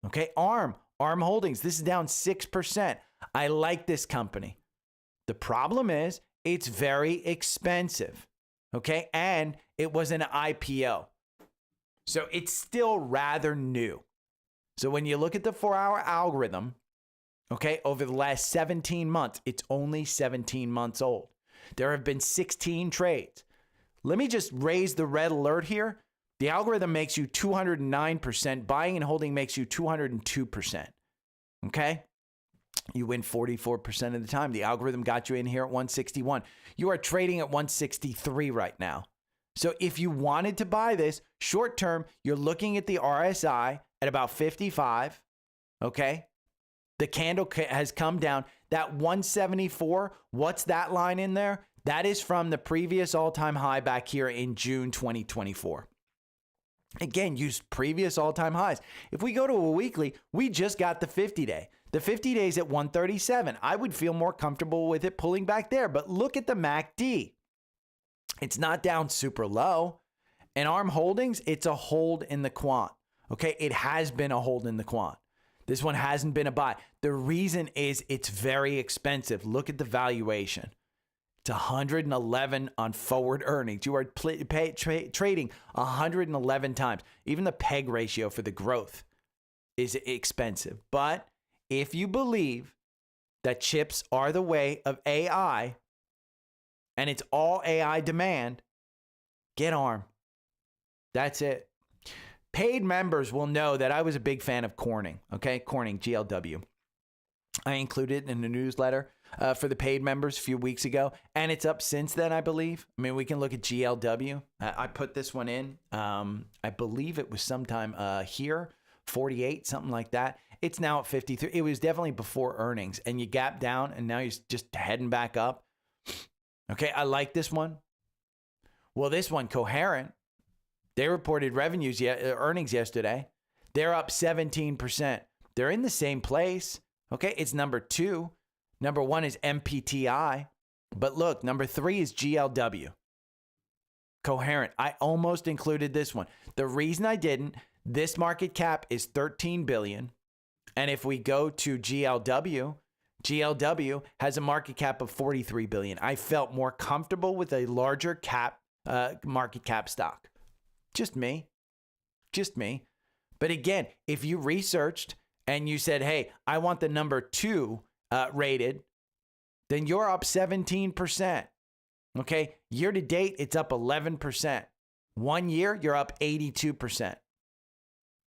Speaker 1: Okay, ARM Holdings, this is down 6%. I like this company. The problem is it's very expensive, okay? And it was an IPO. So it's still rather new. So when you look at the 4-hour algorithm, okay, over the last 17 months, it's only 17 months old. There have been 16 trades. Let me just raise the red alert here. The algorithm makes you 209%. Buying and holding makes you 202%. Okay? You win 44% of the time. The algorithm got you in here at 161. You are trading at 163 right now. So if you wanted to buy this short term, you're looking at the RSI at about 55. Okay? The candle has come down. That 174, what's that line in there? That is from the previous all-time high back here in June 2024. Again, use previous all-time highs. If we go to a weekly, we just got the 50-day. The 50 days at 137. I would feel more comfortable with it pulling back there. But look at the MACD. It's not down super low. And ARM Holdings, it's a hold in the quant. Okay, it has been a hold in the quant. This one hasn't been a buy. The reason is it's very expensive. Look at the valuation. It's 111 on forward earnings. You are trading 111 times. Even the PEG ratio for the growth is expensive. But if you believe that chips are the way of AI and it's all AI demand, get ARM. That's it. Paid members will know that I was a big fan of Corning. Okay, Corning, GLW. I included it in the newsletter for the paid members a few weeks ago, and it's up since then, I believe. I mean, we can look at GLW. I put this one in. I believe it was sometime here, 48, something like that. It's now at 53. It was definitely before earnings, and you gap down, and now you're just heading back up. Okay, I like this one. Well, this one, Coherent, they reported earnings yesterday. They're up 17%. They're in the same place. Okay, it's number 2. Number 1 is MPTI. But look, number 3 is GLW. Coherent. I almost included this one. The reason I didn't, this market cap is 13 billion. And if we go to GLW has a market cap of 43 billion. I felt more comfortable with a larger market cap stock. Just me. But again, if you researched and you said, hey, I want the number 2 rated, then you're up 17%. Okay. Year to date, it's up 11%. 1 year, you're up 82%.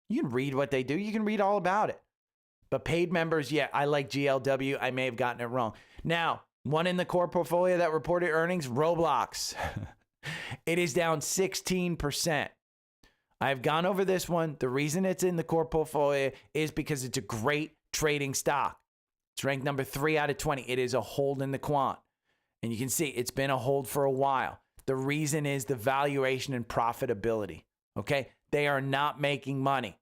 Speaker 1: You can read what they do. You can read all about it. But paid members, yeah, I like GLW. I may have gotten it wrong. Now, one in the core portfolio that reported earnings, Roblox. It is down 16%. I've gone over this one. The reason it's in the core portfolio is because it's a great trading stock. It's ranked number 3 out of 20. It is a hold in the quant. And you can see it's been a hold for a while. The reason is the valuation and profitability. Okay? They are not making money.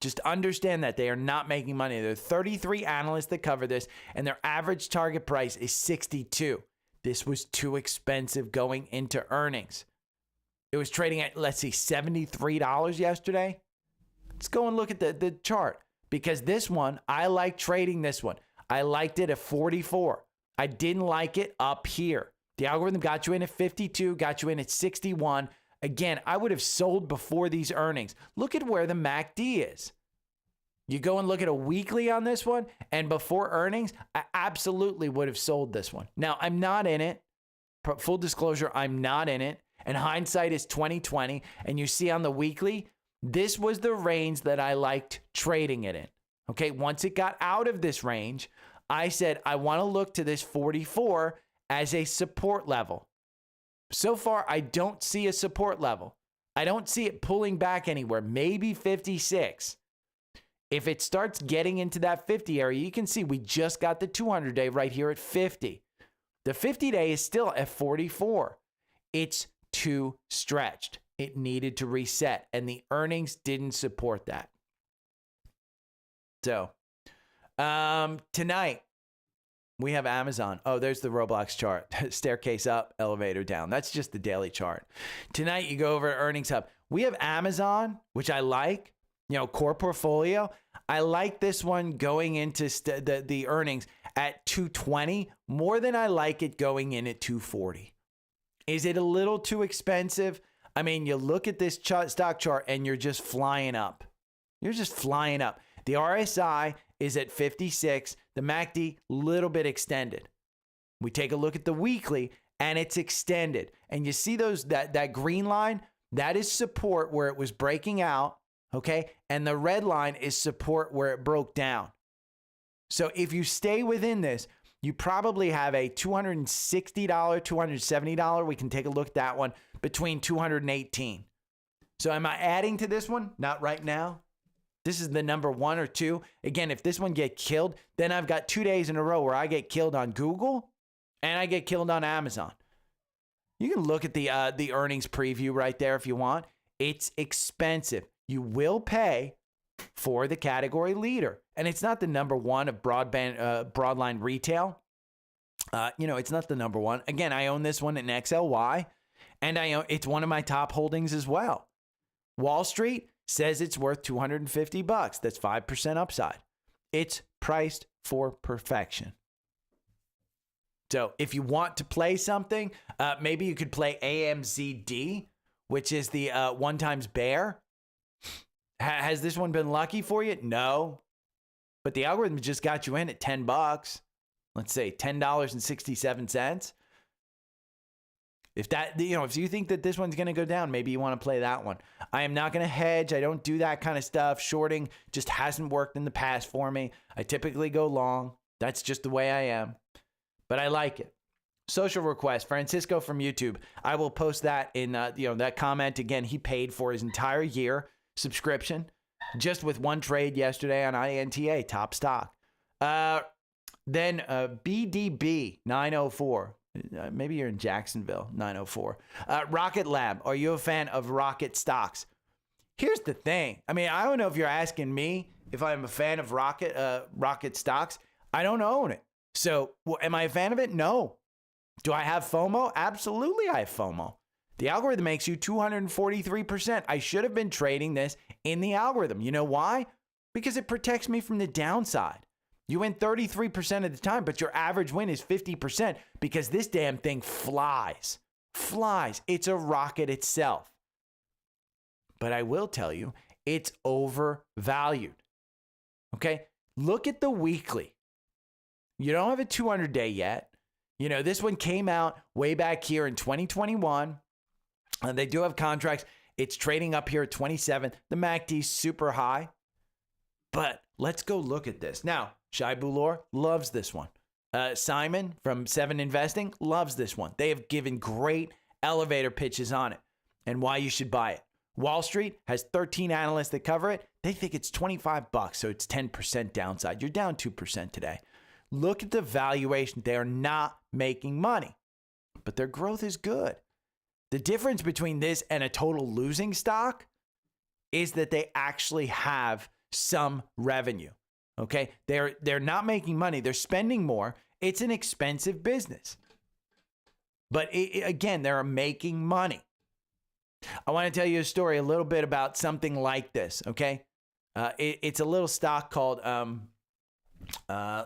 Speaker 1: Just understand that they are not making money. There are 33 analysts that cover this, and their average target price is 62. This was too expensive going into earnings. It was trading at, let's see, $73 yesterday. Let's go and look at the chart, because this one, I like trading this one. I liked it at 44. I didn't like it up here. The algorithm got you in at 52, got you in at 61. Again, I would have sold before these earnings. Look at where the MACD is. You go and look at a weekly on this one, and before earnings, I absolutely would have sold this one. Now, I'm not in it. Full disclosure, I'm not in it. And hindsight is 2020. And you see on the weekly, this was the range that I liked trading it in. Okay, once it got out of this range, I said, I want to look to this 44 as a support level. So far, I don't see a support level. I don't see it pulling back anywhere, maybe 56. If it starts getting into that 50 area, you can see we just got the 200-day right here at 50. The 50-day is still at 44. It's too stretched. It needed to reset, and the earnings didn't support that. So, tonight, We have Amazon. Oh, there's the Roblox chart. Staircase up, elevator down. That's just the daily chart. Tonight, you go over to Earnings Hub. We have Amazon, which I like. Core portfolio. I like this one going into the earnings at 220 more than I like it going in at 240. Is it a little too expensive? I mean, you look at this stock chart and you're just flying up. You're just flying up. The RSI is at 56. The MACD, little bit extended. We take a look at the weekly and it's extended. And you see that green line? That is support where it was breaking out. Okay. And the red line is support where it broke down. So if you stay within this, you probably have a $260, $270. We can take a look at that one between 218. So am I adding to this one? Not right now. This is the number 1 or 2. Again, if this one get killed, then I've got 2 days in a row where I get killed on Google and I get killed on Amazon. You can look at the earnings preview right there if you want. It's expensive. You will pay for the category leader. And it's not the number 1 of broadline retail. It's not the number 1. Again, I own this one in XLY, and it's one of my top holdings as well. Wall Street says it's worth $250. That's 5% upside. It's priced for perfection. So if you want to play something, maybe you could play AMZD, which is the 1 times bear. Has this one been lucky for you? No. But the algorithm just got you in at $10. Let's say $10.67. If you think that this one's going to go down, maybe you want to play that one. I am not going to hedge. I don't do that kind of stuff. Shorting just hasn't worked in the past for me. I typically go long. That's just the way I am. But I like it. Social request, Francisco from YouTube. I will post that in that comment. Again, he paid for his entire year subscription just with one trade yesterday on INTA, top stock. Then BDB 904. Maybe you're in Jacksonville, 904. Rocket Lab. Are you a fan of Rocket stocks? Here's the thing. I mean, I don't know if you're asking me if I'm a fan of Rocket stocks. I don't own it. So am I a fan of it? No. Do I have FOMO? Absolutely, I have FOMO. The algorithm makes you 243%. I should have been trading this in the algorithm. You know why? Because it protects me from the downside. You win 33% of the time, but your average win is 50% because this damn thing flies. Flies. It's a rocket itself. But I will tell you, it's overvalued. Okay? Look at the weekly. You don't have a 200-day yet. This one came out way back here in 2021. They do have contracts. It's trading up here at 27. The MACD's super high. But let's go look at this. Now, Shai Bulor loves this one. Simon from 7 Investing loves this one. They have given great elevator pitches on it and why you should buy it. Wall Street has 13 analysts that cover it. They think it's $25, so it's 10% downside. You're down 2% today. Look at the valuation. They are not making money, but their growth is good. The difference between this and a total losing stock is that they actually have some revenue. Okay? They're not making money. They're spending more. It's an expensive business. But again, they're making money. I want to tell you a story a little bit about something like this, okay? It's a little stock called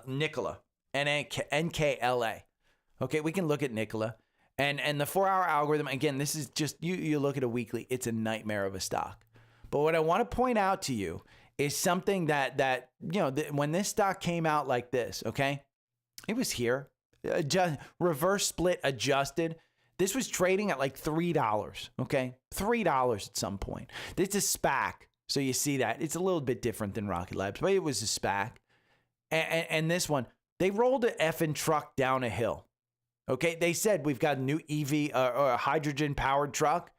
Speaker 1: Nikola, NKLA. Okay, we can look at Nikola. And the 4-hour algorithm, again, this is just, you look at a weekly, it's a nightmare of a stock. But what I want to point out to you is something that when this stock came out like this, okay, it was here, reverse split adjusted. This was trading at like $3, okay, $3 at some point. This is a SPAC, so you see that. It's a little bit different than Rocket Labs, but it was a SPAC. And this one, they rolled an effing truck down a hill. Okay, they said we've got a new EV or a hydrogen-powered truck,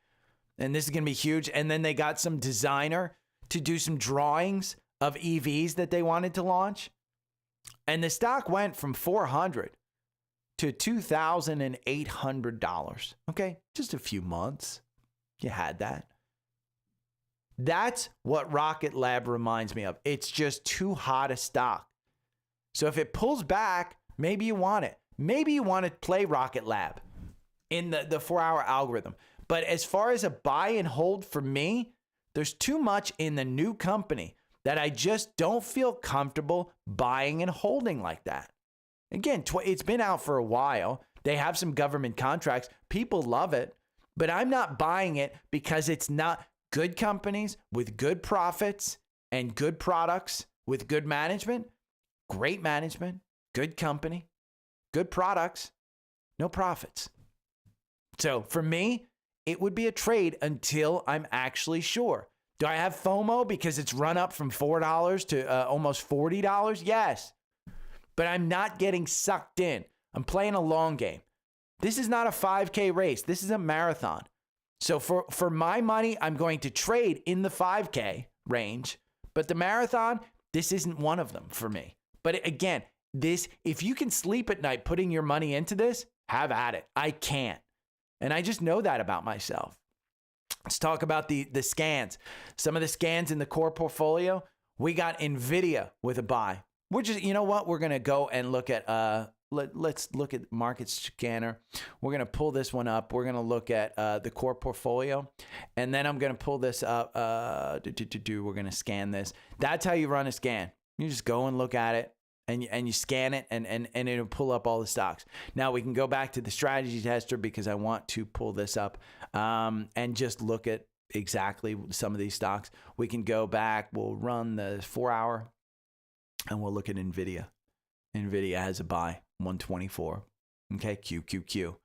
Speaker 1: and this is going to be huge. And then they got some designer to do some drawings of EVs that they wanted to launch. And the stock went from $400 to $2,800. Okay, just a few months. You had that. That's what Rocket Lab reminds me of. It's just too hot a stock. So if it pulls back, Maybe you want it. Maybe you want to play Rocket Lab in the 4-hour algorithm. But as far as a buy and hold for me, there's too much in the new company that I just don't feel comfortable buying and holding like that. Again, it's been out for a while. They have some government contracts. People love it, but I'm not buying it because it's not good companies with good profits and good products with good management, great management, good company, good products, no profits. So for me, it would be a trade until I'm actually sure. Do I have FOMO because it's run up from $4 to almost $40? Yes. But I'm not getting sucked in. I'm playing a long game. This is not a 5K race. This is a marathon. So for my money, I'm going to trade in the 5K range. But the marathon, this isn't one of them for me. But again, if you can sleep at night putting your money into this, have at it. I can't. And I just know that about myself. Let's talk about the scans. Some of the scans in the core portfolio. We got NVIDIA with a buy. We're just, you know what? We're going to go and look at, let's look at market scanner. We're going to pull this one up. We're going to look at the core portfolio. And then I'm going to pull this up. We're going to scan this. That's how you run a scan. You just go and look at it. And you scan it, and it'll pull up all the stocks. Now we can go back to the strategy tester because I want to pull this up and just look at exactly some of these stocks. We can go back. We'll run the 4-hour, and we'll look at NVIDIA. NVIDIA has a buy, 124. Okay, QQQ.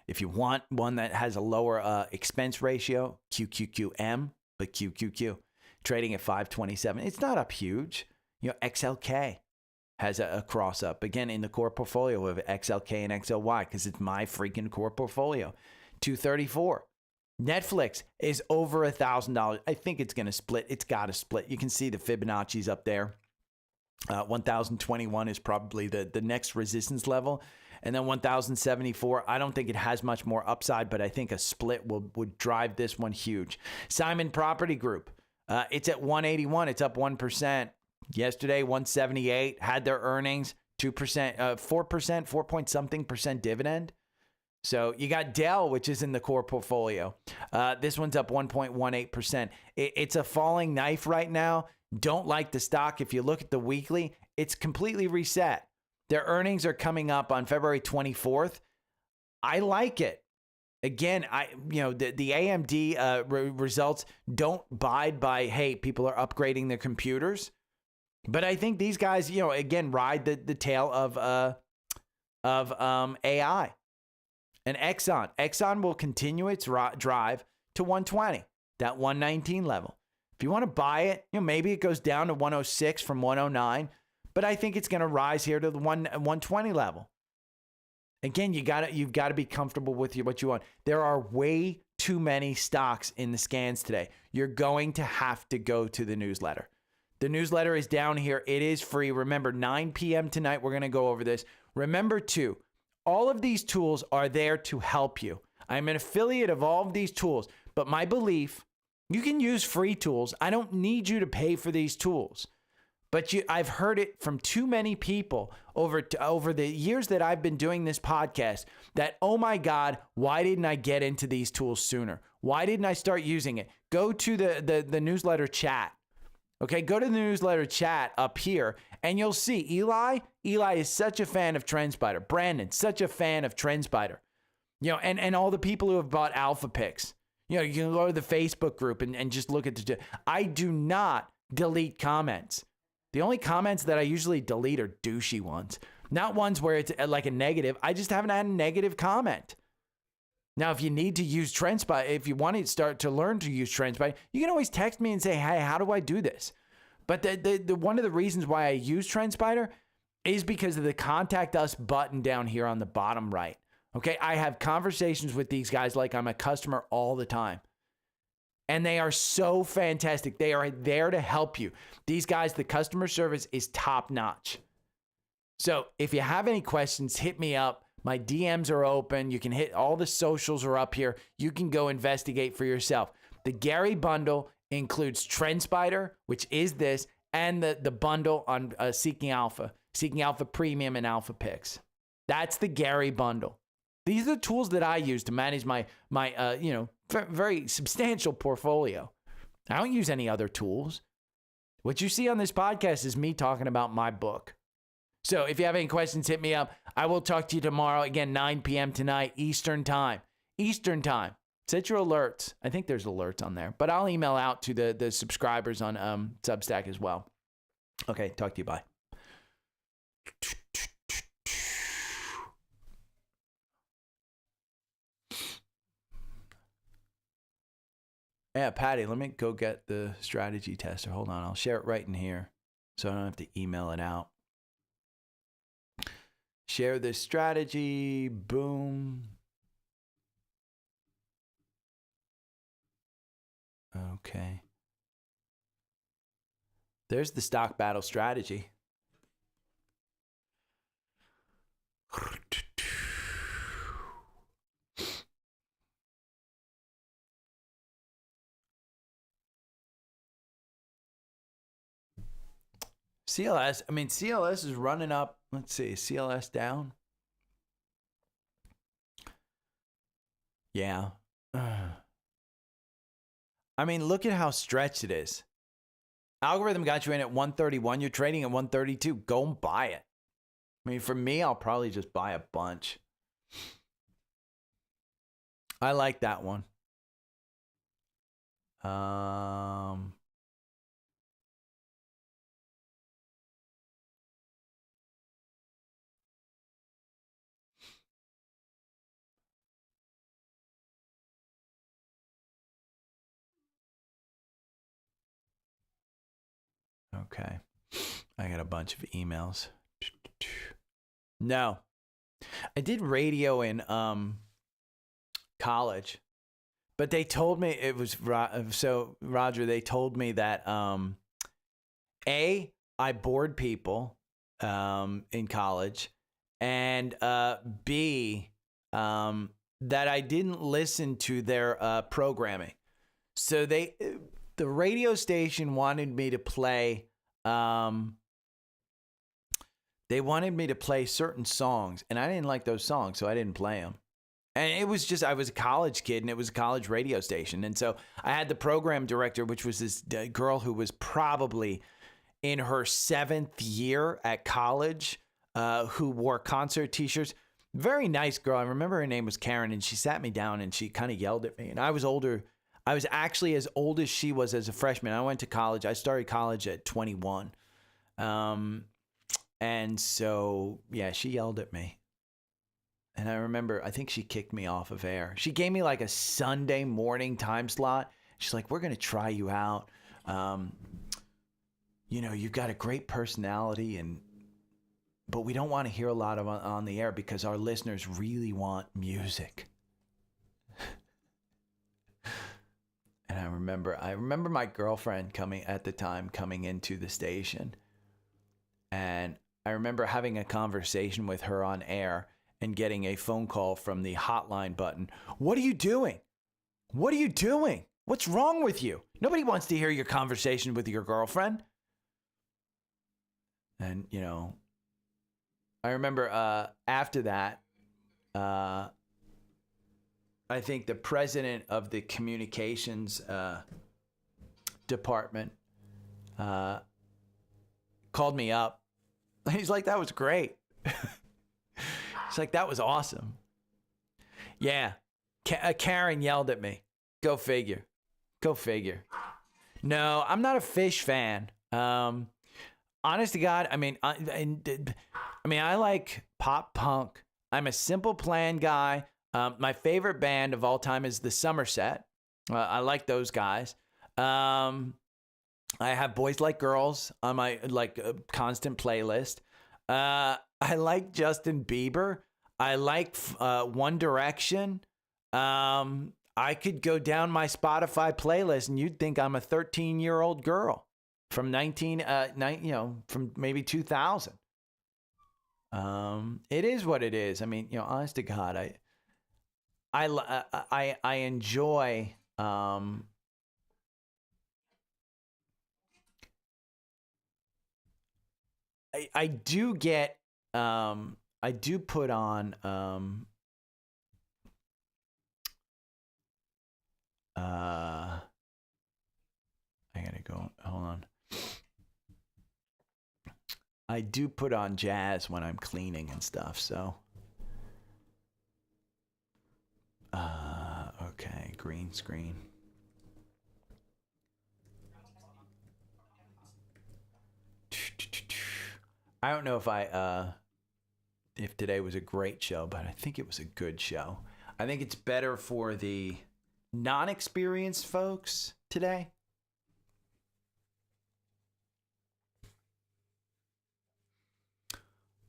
Speaker 1: If you want one that has a lower expense ratio, QQQM, but QQQ. Trading at 527. It's not up huge. XLK. Has a cross up again in the core portfolio of XLK and XLY because it's my freaking core portfolio. 234. Netflix is over $1,000. I think it's going to split. It's got to split. You can see the Fibonacci's up there. 1,021 is probably the next resistance level. And then 1,074. I don't think it has much more upside, but I think a split would drive this one huge. Simon Property Group. It's at 181. It's up 1%. Yesterday, 178, had their earnings, 2%, 4%, 4 point something percent dividend. So you got Dell, which is in the core portfolio. This one's up 1.18%. It's a falling knife right now. Don't like the stock. If you look at the weekly, it's completely reset. Their earnings are coming up on February 24th. I like it. Again, the AMD results don't abide by, hey, people are upgrading their computers. But I think these guys, again, ride the tail of AI. And Exxon will continue its drive to 120, that 119 level. If you want to buy it, maybe it goes down to 106 from 109, but I think it's going to rise here to the 120 level. Again, you've got to be comfortable with what you want. There are way too many stocks in the scans today. You're going to have to go to the newsletter. The newsletter is down here. It is free. Remember, 9 p.m. tonight, we're going to go over this. Remember, too, all of these tools are there to help you. I'm an affiliate of all of these tools, but my belief, you can use free tools. I don't need you to pay for these tools. But I've heard it from too many people over the years that I've been doing this podcast that, oh my God, why didn't I get into these tools sooner? Why didn't I start using it? Go to the newsletter chat. Okay, go to the newsletter chat up here and you'll see Eli is such a fan of Trendspider. Brandon, such a fan of Trendspider. And all the people who have bought Alpha Picks. You can go to the Facebook group and just look at I do not delete comments. The only comments that I usually delete are douchey ones. Not ones where it's like a negative. I just haven't had a negative comment. Now, if you need to use Trendspider, if you want to start to learn to use Trendspider, you can always text me and say, hey, how do I do this? But the one of the reasons why I use Trendspider is because of the contact us button down here on the bottom right. Okay, I have conversations with these guys like I'm a customer all the time. And they are so fantastic. They are there to help you. These guys, the customer service is top notch. So if you have any questions, hit me up. My DMs are open. You can hit all the socials are up here. You can go investigate for yourself. The Gary bundle includes Trendspider, which is this, and the bundle on Seeking Alpha. Seeking Alpha Premium, and Alpha Picks. That's the Gary bundle. These are the tools that I use to manage my very substantial portfolio. I don't use any other tools. What you see on this podcast is me talking about my book. So if you have any questions, hit me up. I will talk to you tomorrow. Again, 9 p.m. tonight, Eastern time. Eastern time. Set your alerts. I think there's alerts on there. But I'll email out to the subscribers on Substack as well. Okay, talk to you. Bye. Yeah, Patty, let me go get the strategy tester. Hold on. I'll share it right in here so I don't have to email it out. Share this strategy. Boom. Okay. There's the stock battle strategy. CLS is running up. Let's see, CLS down. Yeah. I mean, look at how stretched it is. Algorithm got you in at 131. You're trading at 132. Go and buy it. I mean, for me, I'll probably just buy a bunch. I like that one. Okay. I got a bunch of emails. No. I did radio in college. But they told me it was so Roger, they told me that A, I bored people in college, and B, that I didn't listen to their programming. So the radio station wanted me to play they wanted me to play certain songs, and I didn't like those songs, so I didn't play them. And it was just, I was a college kid, and it was a college radio station. And so I had the program director, which was this girl who was probably in her 7th year at college, who wore concert t-shirts. Very nice girl. I remember her name was Karen, and she sat me down, and she kind of yelled at me. And I was older. I was actually as old as she was as a freshman. I went to college. I started college at 21. And so, yeah, she yelled at me. And I remember, I think she kicked me off of air. She gave me like a Sunday morning time slot. She's like, we're going to try you out. You've got a great personality, but we don't want to hear a lot of on the air because our listeners really want music. And I remember my girlfriend coming into the station. And I remember having a conversation with her on air and getting a phone call from the hotline button. What are you doing? What are you doing? What's wrong with you? Nobody wants to hear your conversation with your girlfriend. And, I remember after that, I think the president of the communications department called me up. He's like, that was great. It's like, that was awesome. Yeah. Karen yelled at me. Go figure. No, I'm not a Fish fan. Honest to God, I mean, I like pop punk. I'm a Simple Plan guy. My favorite band of all time is the Somerset. I like those guys. I have Boys Like Girls on my constant playlist. I like Justin Bieber. I like One Direction. I could go down my Spotfiy playlist and you'd think I'm a 13-year-old girl from from maybe 2000. It is what it is. I mean, honest to God, I enjoy I do get, I do put on, I gotta go, hold on. I do put on jazz when I'm cleaning and stuff, so. Okay, green screen. I don't know if today was a great show, but I think it was a good show. I think it's better for the non-experienced folks today.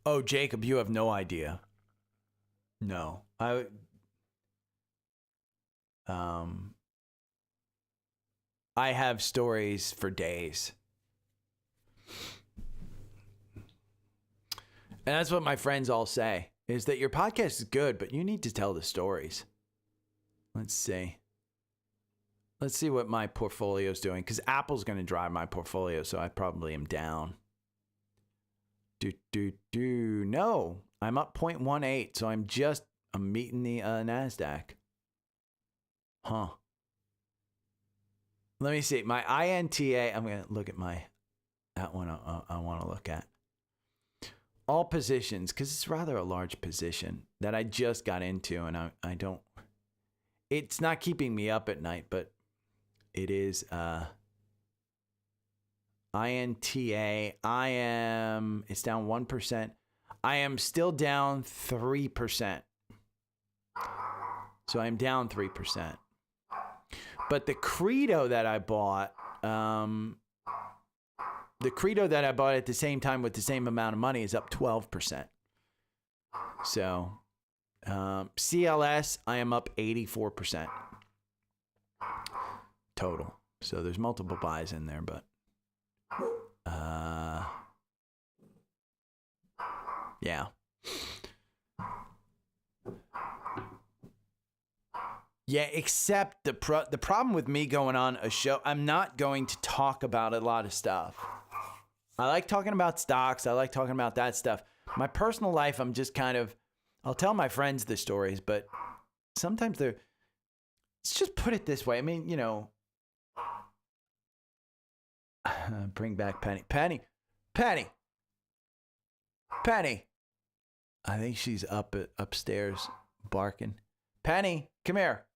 Speaker 1: Oh, Jacob, you have no idea. No, I have stories for days. And that's what my friends all say, is that your podcast is good, but you need to tell the stories. Let's see. Let's see what my portfolio is doing, because Apple's going to drive my portfolio, so I probably am down. No, I'm up 0.18, so I'm meeting the NASDAQ. Huh. Let me see. My INTA, I'm going to look at that one I want to look at. All positions, because it's rather a large position that I just got into, and I don't, it's not keeping me up at night, but it is INTA. It's down 1%. I am still down 3%. So I'm down 3%. But the Credo that I bought, at the same time with the same amount of money is up 12%. So CLS, I am up 84% total. So there's multiple buys in there, but yeah. Yeah, except the problem with me going on a show, I'm not going to talk about a lot of stuff. I like talking about stocks. I like talking about that stuff. My personal life, I'm just kind of, I'll tell my friends the stories, but sometimes let's just put it this way. I mean, you know, bring back Penny. Penny. I think she's upstairs barking. Penny, come here.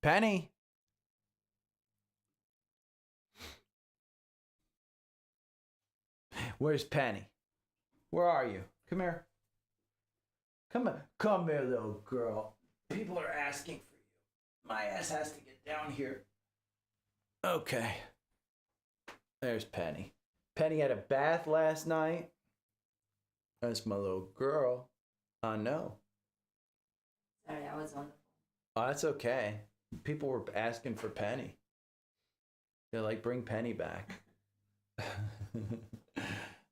Speaker 1: Penny. Where's Penny? Where are you? Come here. Come here, little girl. People are asking for you. My ass has to get down here. Okay. There's Penny. Penny had a bath last night. That's my little girl. I know.
Speaker 3: Sorry, I was on the phone.
Speaker 1: Oh, that's okay. People were asking for Penny. They're like, bring Penny back.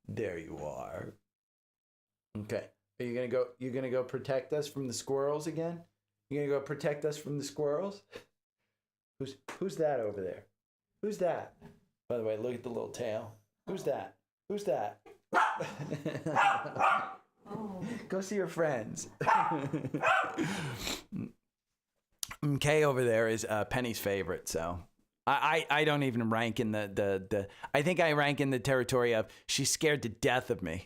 Speaker 1: There you are. Okay. Are you gonna go protect us from the squirrels again? You gonna go protect us from the squirrels? Who's that over there? Who's that? By the way, look at the little tail. Who's that?
Speaker 3: Oh.
Speaker 1: Go see your friends. Kay over there is Penny's favorite, so I don't even rank in the I think I rank in the territory of she's scared to death of me.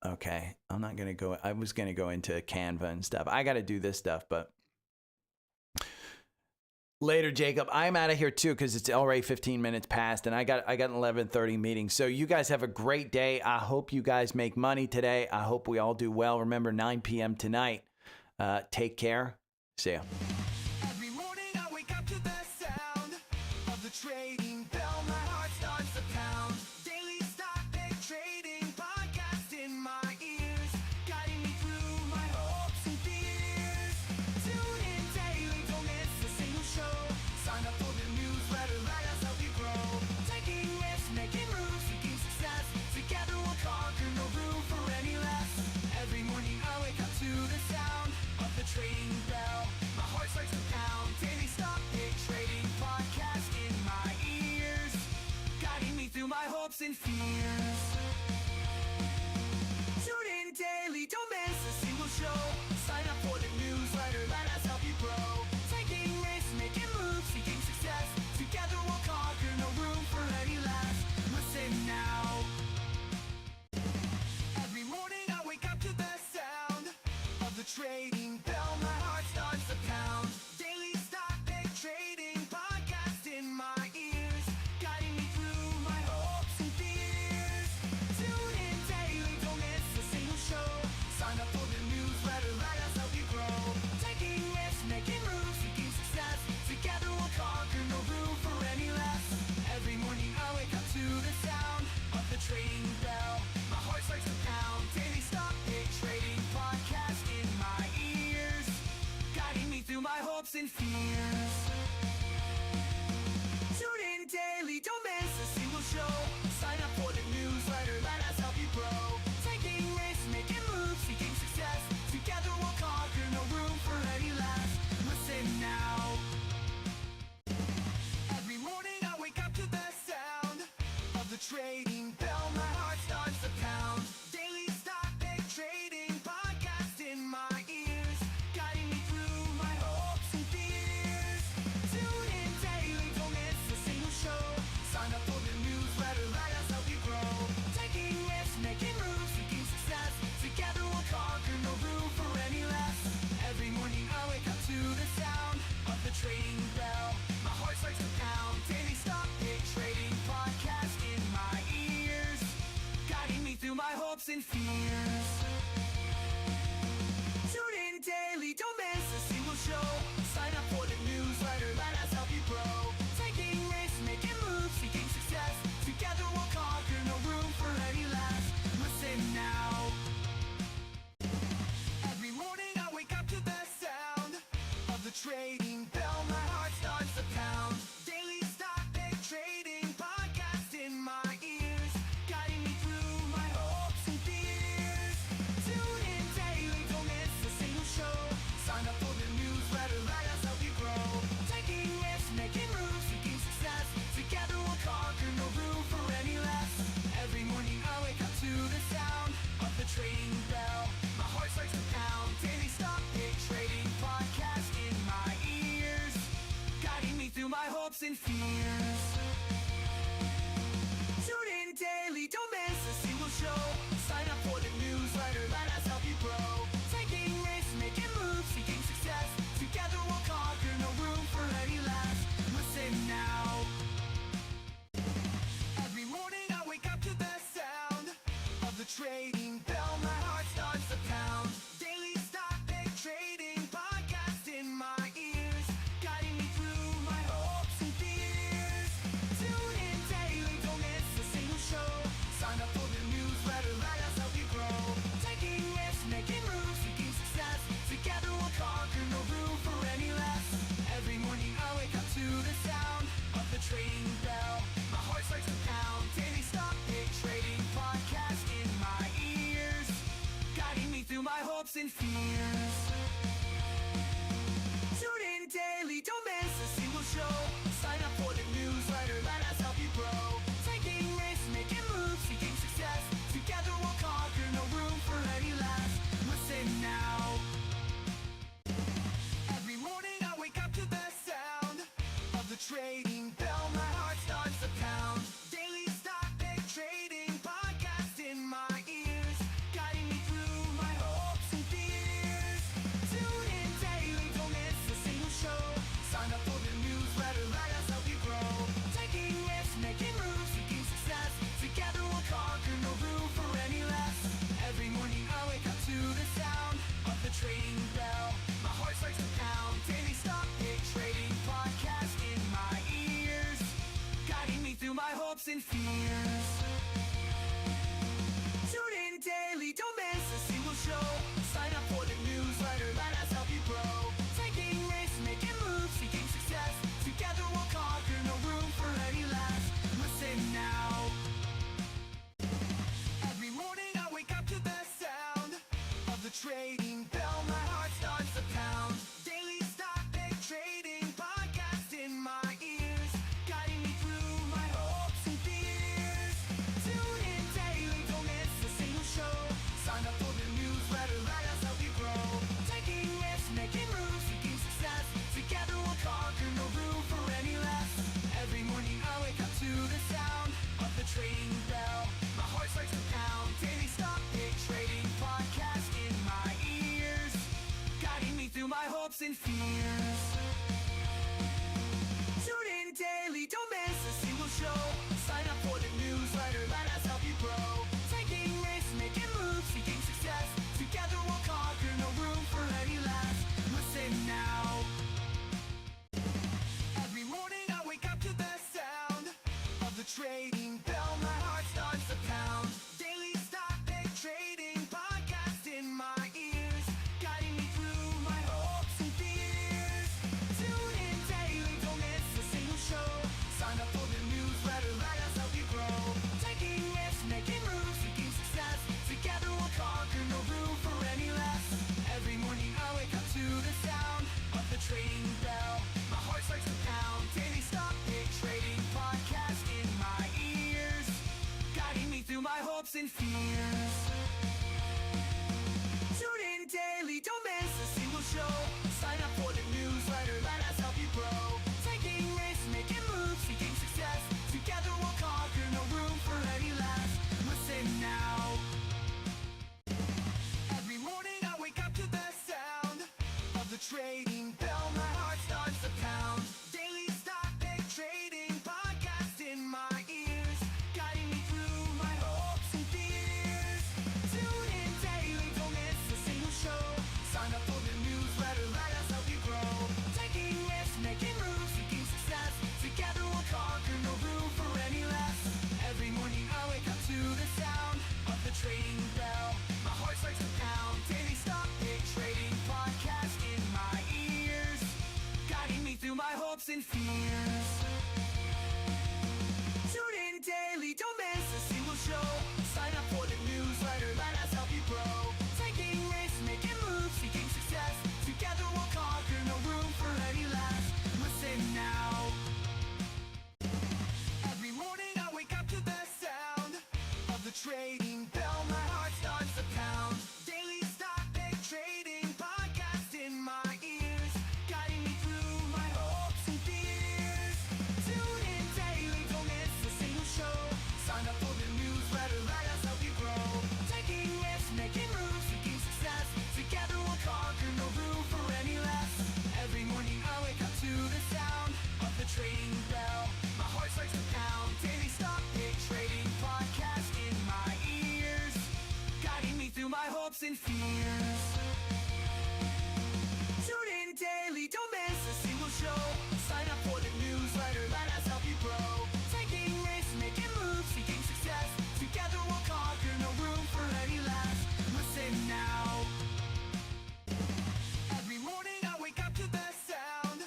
Speaker 1: Okay, I'm not gonna go. I was gonna go into Canva and stuff. I got to do this stuff, but later, Jacob. I'm out of here too because it's already 15 minutes past, and I got an 11:30 meeting. So you guys have a great day. I hope you guys make money today. I hope we all do well. Remember, 9 p.m. tonight. Take care. See ya.
Speaker 2: Every morning I wake up to the sound of the trading bell. My heart starts to pound. Daily stock pick trading podcast in my ears, guiding me through my hopes and fears. Tune in daily, don't miss a single show. Sign up for the newsletter, let us help you grow. Taking risks, making moves, seeking success. Together we'll conquer, no room for any less. Every and fears. Tune in daily, don't miss a single show. Sign up for the newsletter, let us help you grow. Taking risks, making moves, seeking success. Together we'll conquer, no room for any less. Listen now. Every morning I wake up to the sound of the trading bell. My heart starts to pound. Daily stock pick trading podcast in my ears, guiding me through my hopes and fears. Tune in daily, don't miss a single show. Sign up for the newsletter, let us help you grow. Taking risks, making moves, seeking success. Together we'll conquer, no room for any less. Every morning I wake up to the sound of the trading bell. My heart starts to pound. Daily stock pick trading podcast in my ears, guiding me through my hopes and fears. Tune in daily, don't miss a single show. Sign up for the newsletter, let us help you grow. Taking risks, making moves, seeking success. Together we'll conquer, no room for any less. Listen now. Every morning I wake up to the sound of the trading bell. My heart starts to pound. Daily stock pick trading podcast in my ears, guiding me through my hopes and fears. Tune in daily, don't miss a single show. Sign up for the newsletter, let us help you grow. Taking risks, making moves, seeking success. Together we'll conquer, no room for any less. Every morning I wake up to the sound of the trading bell. My heart starts to pound. Daily stock pick trading podcast in my ears, guiding me through my hopes and fears. Tune in daily, don't miss a single show. Sign up for the newsletter, let us help you grow. Taking risks, making moves, seeking success. Together we'll conquer, no room for any less. Listen now. Every morning I wake up to the sound of the trading bell. My heart starts to pound. Daily stock pick trading podcast in my ears, guiding me through my hopes and fears. Tune in daily, don't miss a single show. Sign up for the newsletter, let us help you grow. Taking risks, making moves, seeking success. Together we'll conquer, no room for any less. Every morning I wake up to the sound of the trading bell. My heart starts to pound. Daily stock pick trading podcast in my ears, guiding me through my hopes and fears. Tune in daily, don't miss a single show. Sign up for the newsletter, let us help you grow. Taking risks, making moves, seeking success. Together we'll conquer, no room for any less. Listen now. Every morning I wake up to the sound of the trading bell. My heart starts to pound. Daily stock pick trading podcast in my ears, guiding me through my hopes and fears. Tune in daily, don't miss a single show. Sign up for the newsletter, let us help you grow. Taking risks, making moves, seeking success. Together we'll conquer, no room for any less. Every morning I wake up to the sound of the trading bell. My heart starts to pound. Daily stock pick trading podcast in my ears, guiding me through my hopes and fears. Tune in daily, don't miss a single show. Sign up for the newsletter, let us help you grow. Taking risks, making moves, seeking success. Together we'll conquer, no room for any less. Listen now. Every morning I wake up to the sound of the trading bell. My heart starts to pound. Daily stock pick trading podcast in my ears, guiding me through my hopes and fears. Tune in daily, don't miss a single show. Sign up for the newsletter, let us help you grow. Taking risks, making moves, seeking success. Together we'll conquer, no room for any less. Every morning I wake up to the sound of the trading bell. My heart starts to pound. Daily stock pick trading podcast in my ears, guiding me through my hopes and fears. Tune in daily, don't miss a single show. Sign up for the newsletter, let us help you grow. Taking risks, making moves, seeking success. Together we'll conquer, no room for any less. Listen now. Every morning I wake up to the sound of the trading bell. My heart starts to pound. Daily stock pick trading podcast in my ears, guiding me through my hopes and fears. and fears. Tune in daily, don't miss a single show. Sign up for the newsletter, let us help you grow. Taking risks, making moves, seeking success. Together we'll conquer, no room for any less. Listen now. Every morning I wake up to the sound of the trading bell. My heart starts to pound. Daily stock pick trading podcast in my ears, guiding me through my hopes and fears. Tune in daily, don't miss a single show. Sign up for the newsletter, let us help you grow. Taking risks, making moves, seeking success. Together we'll conquer, no room for any less. Every morning I wake up to the sound of the trading bell. My heart starts to pound. Daily stock pick trading podcast in my ears, guiding me through my hopes and fears. Tune in daily, don't miss a single show. Sign up for the newsletter, let us help you grow. Taking risks, making moves, seeking success. Together we'll conquer, no room for any less. Listen now. Every morning I wake up to the sound of the trading bell. My heart starts to pound. Daily stock pick trading podcast in my ears, guiding me through my hopes and fears. Tune in daily, don't miss a single show. Sign up for the newsletter, let us help you grow. Taking risks, making moves, seeking success. Together we'll conquer, no room for any less. Every morning I wake up to the sound of the trading bell. My heart starts to pound. Daily stock pick trading podcast in my ears, guiding me through my hopes and fears. Tune in daily, don't miss a single show. Sign up for the newsletter, let us help you grow. Taking risks, making moves, seeking success. Together we'll conquer, no room for any less. Listen now. Every morning I wake up to the sound of the trading bell. My heart starts to pound. Daily stock pick trading podcast in my ears, guiding me through my hopes and fears. Tune in daily, don't miss a single show. Sign up for the newsletter, let us help you grow. Taking risks, making moves, seeking success. Together we'll conquer, no room for any less. Every morning I wake up to the sound of the trading bell. My heart starts to pound. Daily stock pick trading podcast in my ears, guiding me through my hopes and fears. Tune in daily, don't miss a single show. Sign up for the newsletter, let us help you grow. Taking risks, making moves, seeking success. Together we'll conquer, no room for any less. Listen now. Every morning I wake up to the sound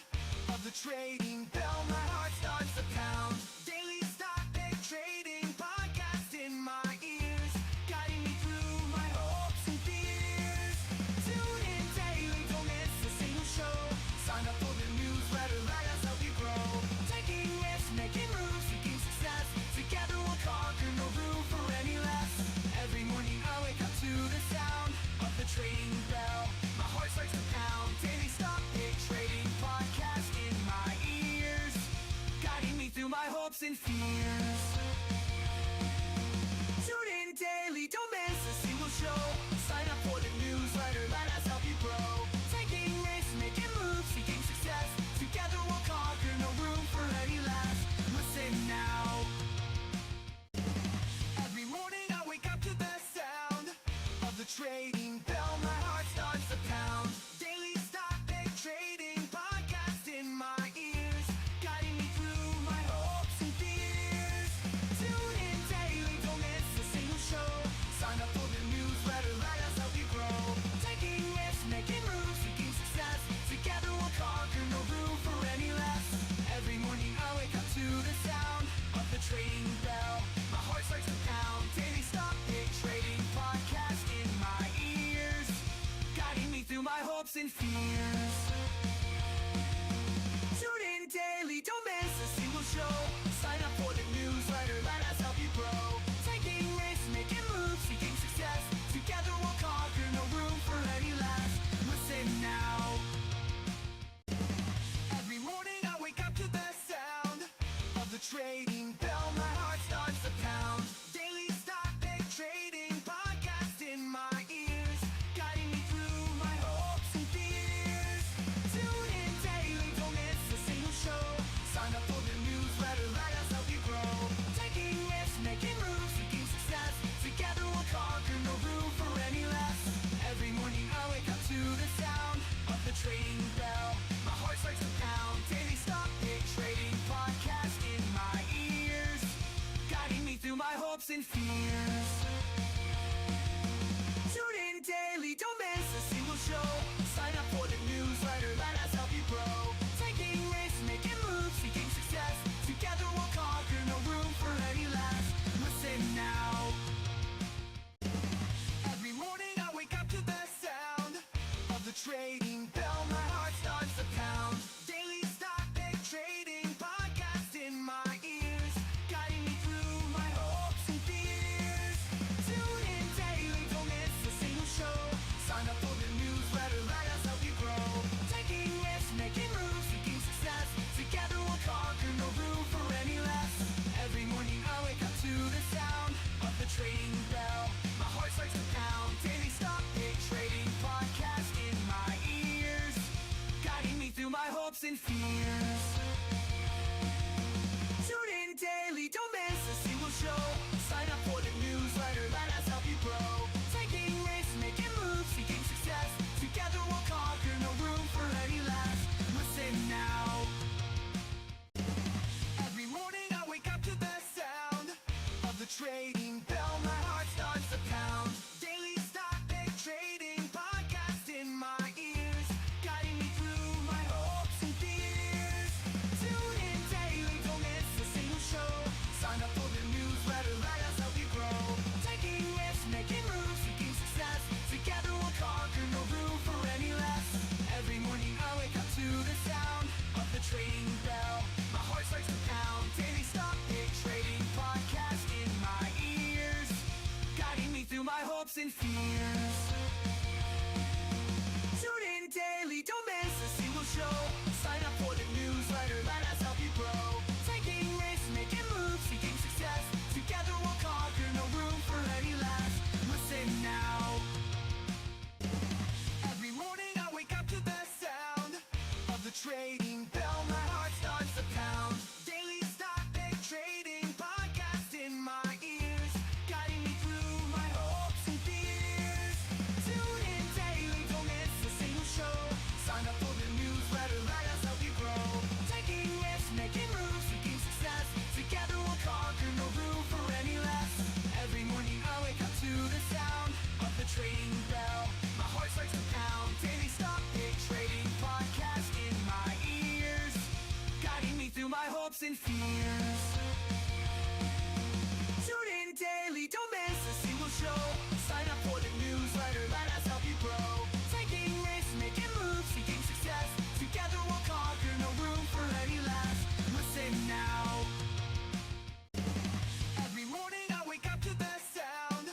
Speaker 2: of the trading bell. My heart starts to pound. Daily stock pick trading podcast in my ears, guiding me through my hopes and fears. Tune in daily, don't miss a single show. Sign up for the newsletter, let us help you grow. Taking risks, making moves, seeking success. Together we'll conquer, no room for any less. Every morning I wake up to the sound of the trading bell. My heart starts to pound. Daily stock pick trading podcast in my ears, guiding me through my hopes and fears. Tune in daily, don't miss a single show. Sign up for the newsletter, let us help you grow. Taking risks, making moves, seeking success. Together we'll conquer, no room for any less. Listen now. Every morning I wake up to the sound of the trading bell. My heart starts to pound. Daily stock pick trading podcast in my ears, guiding me through my hopes and fears. Tune in daily, don't miss a single show. Sign up for the newsletter, let us help you grow. Taking risks, making moves, seeking success. Together we'll conquer, no room for any less. Every morning I wake up to the sound of the trading bell. My heart starts to pound. Daily stock pick trading podcast in my ears, guiding me through my hopes and fears. Tune in daily, don't miss a single show. Sign up for the newsletter, let us help you grow. Taking risks, making moves, seeking success. Together we'll conquer, no room for any less. Listen now. Every morning I wake up to the sound of the trading bell. My heart starts to pound. Daily stock pick trading podcast in my ears, guiding me through my hopes and fears. and fears. Tune in daily, don't miss a single show. Sign up for the newsletter, let us help you grow. Taking risks, making moves, seeking success. Together we'll conquer, no room for any less. Listen now. Every morning I wake up to the sound of the trading bell. My heart starts to pound. Daily stock pick trading podcast in my ears, guiding me through my hopes and fears. Tune in daily, don't miss a single show. Sign up for the newsletter, let us help you grow. Taking risks, making moves, seeking success. Together we'll conquer, no room for any less. Every morning I wake up to the sound of the trading bell. My heart starts to pound. Daily stock pick trading podcast in my ears, guiding me through my hopes and fears. Tune in daily, don't miss a single show. Sign up for the newsletter, let us help you grow. Taking risks, making moves, seeking success. Together we'll conquer, no room for any less. Listen now. Every morning I wake up to the sound of the trading bell. My heart starts to pound. Daily stock pick trading podcast in my ears, guiding me through my hopes and fears. Tune in daily, don't miss a single show. Sign up for the newsletter, let us help you grow. Taking risks, making moves, seeking success. Together we'll conquer, no room for any less. Every morning I wake up to the sound of the trading bell. My heart starts to pound. Daily stock pick trading podcast in my ears, guiding me through my hopes and fears. Tune in daily, don't miss a single show. Sign up for the newsletter, let us help you grow. Taking risks, making moves, seeking success. Together we'll conquer, no room for any less. Listen now. Every morning I wake up to the sound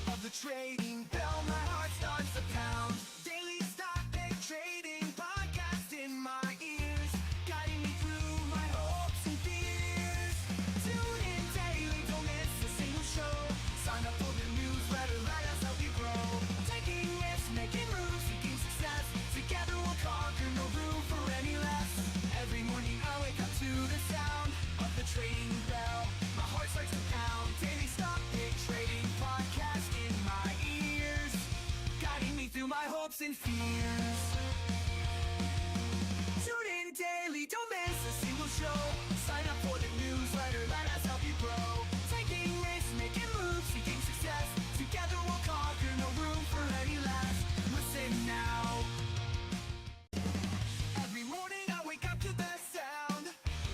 Speaker 2: of the trading bell. My heart starts to pound. Daily stock pick trading podcast in my ears, guiding me through my hopes and fears. Tune in daily, don't miss a single show. Sign up for the newsletter, let us help you grow. Taking risks, making moves, seeking success. Together we'll conquer, no room for any less. Every morning I wake up to the sound of the trading bell. My heart starts to pound. Daily stock pick trading podcast in my ears, guiding me through my hopes and fears. Tune in daily, don't miss a single show. Sign up for the newsletter, let us help you grow. Taking risks, making moves, seeking success. Together we'll conquer, no room for any less. Listen now. Every morning I wake up to the sound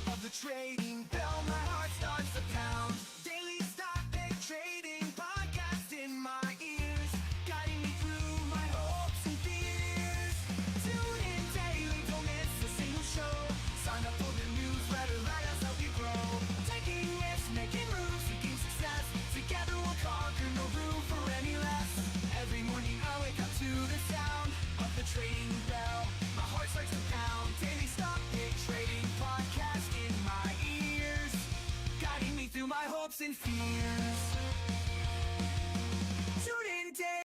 Speaker 2: of the trading bell. My heart starts to pound. Daily stock pick trading podcast in my ears, guiding me through my hopes and fears. Tune in daily, don't miss a single show. Sign up for the newsletter, let us help you grow. Taking risks, making moves, seeking success. Together we'll conquer, no room for any less. Every morning I wake up to the sound of the trading bell. My heart starts to pound. Daily stock pick trading podcast in my ears, guiding me through my hopes and fears.